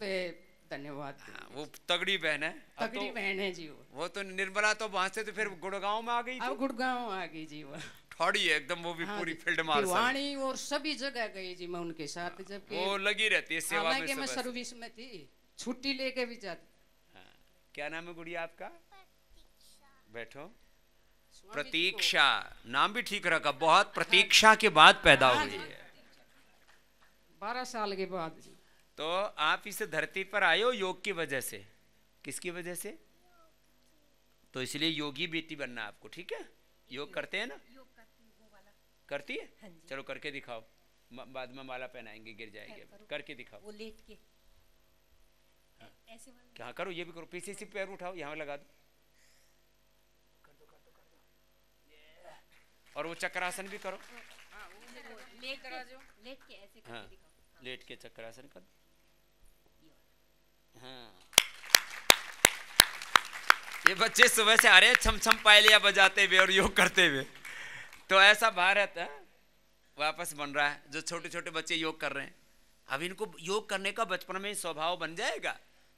धन्यवाद हाँ, वो तगड़ी बहन है। अब तगड़ी तो बहन है जी वो तो निर्मला तो वहां से तो फिर गुड़गांव में आ गई अब गुड़गांव आ गई जी वो। थोड़ी है एकदम, वो भी हाँ पूरी जी, फील्ड मार्शल भिवानी और सभी जगह गई जी मैं उनके साथ, जबकि वो लगी रहती है सेवा में। हालांकि मैं सुबह से। सर्विस में थी, छुट्टी लेके भी जाती। हाँ, क्या नाम है गुड़िया आपका? बैठो। स्वामी जी को- प्रतीक्षा, नाम भी ठीक रखा, बहुत प्रतीक्षा के बाद पैदा हाँ हुई जी। है। 12 साल के बाद जी। तो आप इस धरती पर आए हो योग की वजह से। किसकी वजह से? तो इसलिए योगी बेटी बनना आपको, ठीक है? योग करते हैं ना? करती है? चलो करके दिखाओ, बाद में माला पहनाएंगे, गिर जाएंगे। करके दिखाओ। वो लेट के हाँ। ऐसे वाला क्या करो, ये भी करो, पीछे से पैर उठाओ, यहाँ लगा दो, और वो चक्रासन भी करो। लेट के ऐसे करके हाँ, दिखाओ। लेट के चक्रासन कर। हाँ, ये बच्चे सुबह से आ रहे हैं छम छम पायलिया बजाते हुए और योग करते हुए। तो ऐसा भारत है वापस बन रहा है, जो छोटे छोटे बच्चे योग कर रहे हैं। अब इनको योग करने का बचपन में स्वभाव बन जाएगा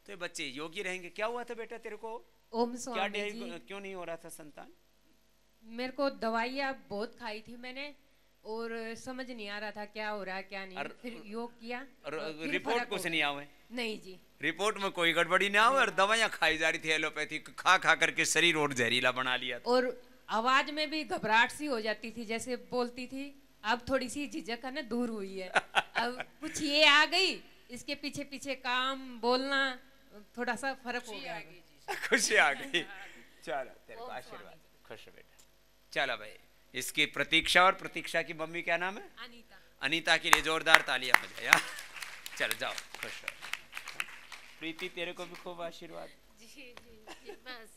तो ये बच्चे योगी रहेंगे। क्या हुआ था बेटा तेरे को? ओम क्या स्वामी जी, क्यों नहीं हो रहा था संतान? मेरे को दवाइयाँ बहुत खाई थी मैंने और समझ नहीं आ रहा था क्या हो रहा है क्या नहीं। फिर योग किया और और फिर रिपोर्ट फर्क हो कुछ गया। नहीं आवे? नहीं जी, रिपोर्ट में कोई गड़बड़ी ना हो, और दवाइयाँ खाई जा रही थी एलोपैथिक, खा खा करके शरीर और जहरीला बना लिया। और आवाज में भी घबराहट सी हो जाती थी जैसे बोलती थी। अब थोड़ी सी झिझक है ना दूर हुई है। अब कुछ ये आ गई, इसके पीछे पीछे काम बोलना थोड़ा सा फर्क हो गया। खुशी आ गई। चलो तेरे को आशीर्वाद, खुश बेटा। चलो भाई, इसकी प्रतीक्षा और प्रतीक्षा की मम्मी क्या नाम है? अनीता। अनीता के लिए जोरदार तालियां बजाए यार। चलो जाओ, खुश रहो। प्रीति तेरे को भी खूब आशीर्वाद। जी जी, बस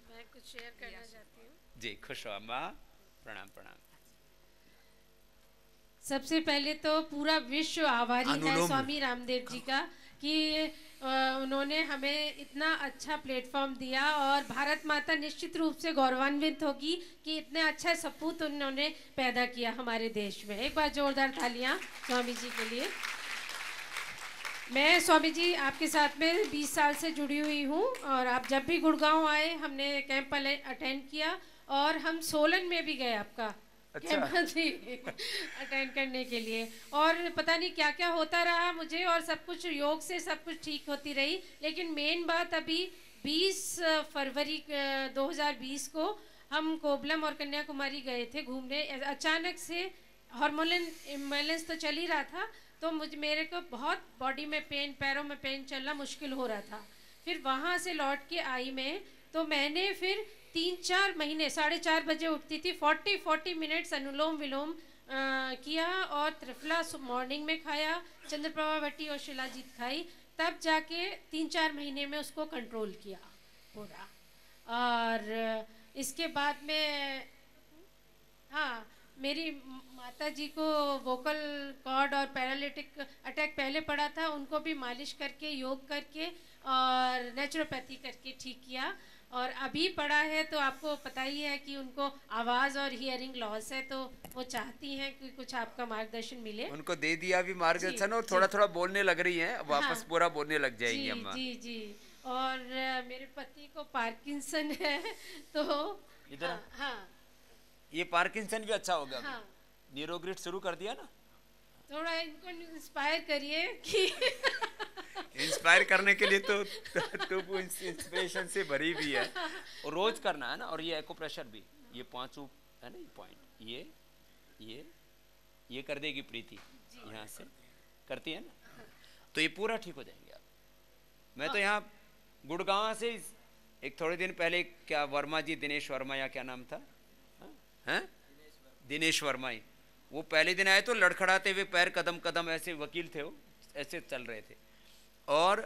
मैं कुछ शेयर करना चाहती हूँ। जी खुश हो अम्मा, प्रणाम प्रणाम। सबसे पहले तो पूरा विश्व आभारी है अनुलोम। स्वामी रामदेव जी का कि उन्होंने हमें इतना अच्छा प्लेटफॉर्म दिया, और भारत माता निश्चित रूप से गौरवान्वित होगी कि इतने अच्छा सपूत उन्होंने पैदा किया हमारे देश में। एक बार जोरदार तालियां स्वामी जी के लिए। मैं स्वामी जी आपके साथ में 20 साल से जुड़ी हुई हूँ, और आप जब भी गुड़गांव आए हमने कैंप अटेंड किया, और हम सोलन में भी गए आपका कैंप जी अटेंड करने के लिए। और पता नहीं क्या क्या होता रहा मुझे, और सब कुछ योग से सब कुछ ठीक होती रही। लेकिन मेन बात अभी 20 फरवरी 2020 को हम कोबलम और कन्याकुमारी गए थे घूमने। अचानक से हार्मोनल इम्बैलेंस तो चल ही रहा था, तो मेरे को बहुत बॉडी में पेन, पैरों में पेन, चलना मुश्किल हो रहा था। फिर वहाँ से लौट के आई मैं, तो मैंने फिर 3-4 महीने 4:30 बजे उठती थी, 40 मिनट्स अनुलोम विलोम किया, और त्रिफला मॉर्निंग में खाया, चंद्रप्रभा भट्टी और शिलाजीत खाई, तब जाके 3-4 महीने में उसको कंट्रोल किया पूरा। और इसके बाद में हाँ, मेरी माता जी को वोकल कॉर्ड और पैरालिटिक अटैक पहले पड़ा था, उनको भी मालिश करके, योग करके और नेचुरोपैथी करके ठीक किया। और अभी पड़ा है तो आपको पता ही है कि उनको आवाज़ और हियरिंग लॉस है, तो वो चाहती हैं कि कुछ आपका मार्गदर्शन मिले। उनको दे दिया भी मार्गदर्शन, और थोड़ा थोड़ा बोलने लग रही हैं, वापस हाँ, पूरा बोलने लग जाएंगी जी अम्मा। जी जी। और मेरे पति को पार्किंसन है, तो इधर हाँ ये पार्किंसन भी अच्छा हो गया। हाँ, न्यूरोग्रिड शुरू कर दिया ना। थोड़ा इनको इंस्पायर करिए कि इंस्पायर करने के लिए तो इंस्पिरेशन से भरी भी है, और रोज करना है ना। और ये एको प्रेशर भी, ये 5 है ना, ये पॉइंट, ये कर देगी प्रीति, यहाँ से करती है ना, तो ये पूरा ठीक हो जाएंगे आप। मैं तो यहाँ गुड़गांव से एक थोड़े दिन पहले, क्या वर्मा जी, दिनेश वर्मा या क्या नाम था, हैं दिनेश वर्मा ही, वो पहले दिन आए तो लड़खड़ाते हुए पैर, कदम कदम ऐसे, वकील थे वो, ऐसे चल रहे थे, और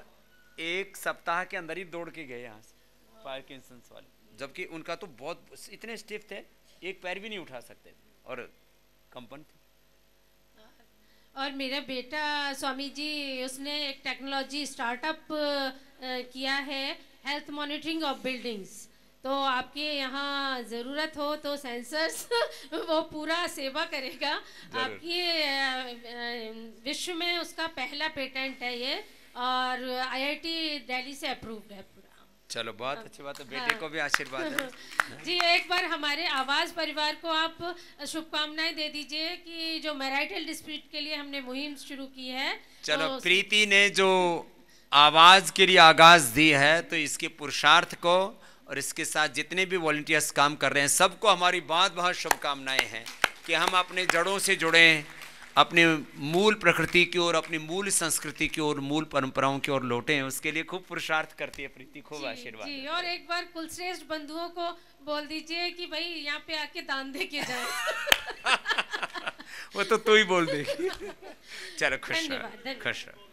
1 सप्ताह के अंदर ही दौड़ के गए यहाँ से पार्किंसंस वाले। जबकि उनका तो बहुत, इतने स्टिफ थे, एक पैर भी नहीं उठा सकते थे, और कंपन थी। और मेरा बेटा स्वामी जी उसने एक टेक्नोलॉजी स्टार्टअप किया है, हेल्थ मॉनिटरिंग ऑफ बिल्डिंग्स। तो आपके यहाँ ज़रूरत हो तो सेंसर्स वो पूरा सेवा करेगा आपकी। विश्व में उसका पहला पेटेंट है ये, और IIT दिल्ली से अप्रूव्ड है पूरा। चलो बहुत अच्छी बात है, बेटे को भी आशीर्वाद है। जी एक बार हमारे आवाज़ परिवार को आप शुभकामनाएं दे दीजिए कि जो मैराइटल डिस्प्यूट के लिए हमने मुहिम शुरू की है। चलो तो प्रीति ने जो आवाज़ के लिए आगाज दी है, तो इसके पुरुषार्थ को और इसके साथ जितने भी वॉलंटियर्स काम कर रहे हैं सबको हमारी बहुत बहुत शुभकामनाएं हैं कि हम अपने जड़ों से जुड़ें, अपने मूल प्रकृति की ओर, अपनी मूल संस्कृति की ओर, मूल परंपराओं की ओर लौटें। उसके लिए खूब पुरुषार्थ करती है प्रीति, खूब आशीर्वाद। जी और एक बार कुलश्रेष्ठ बंधुओं को बोल दीजिए कि भाई यहाँ पे आके दान दे के जाए। वो तो तू ही बोल देगी। चलो खुश रहो, धन्यवाद। खुश रहो।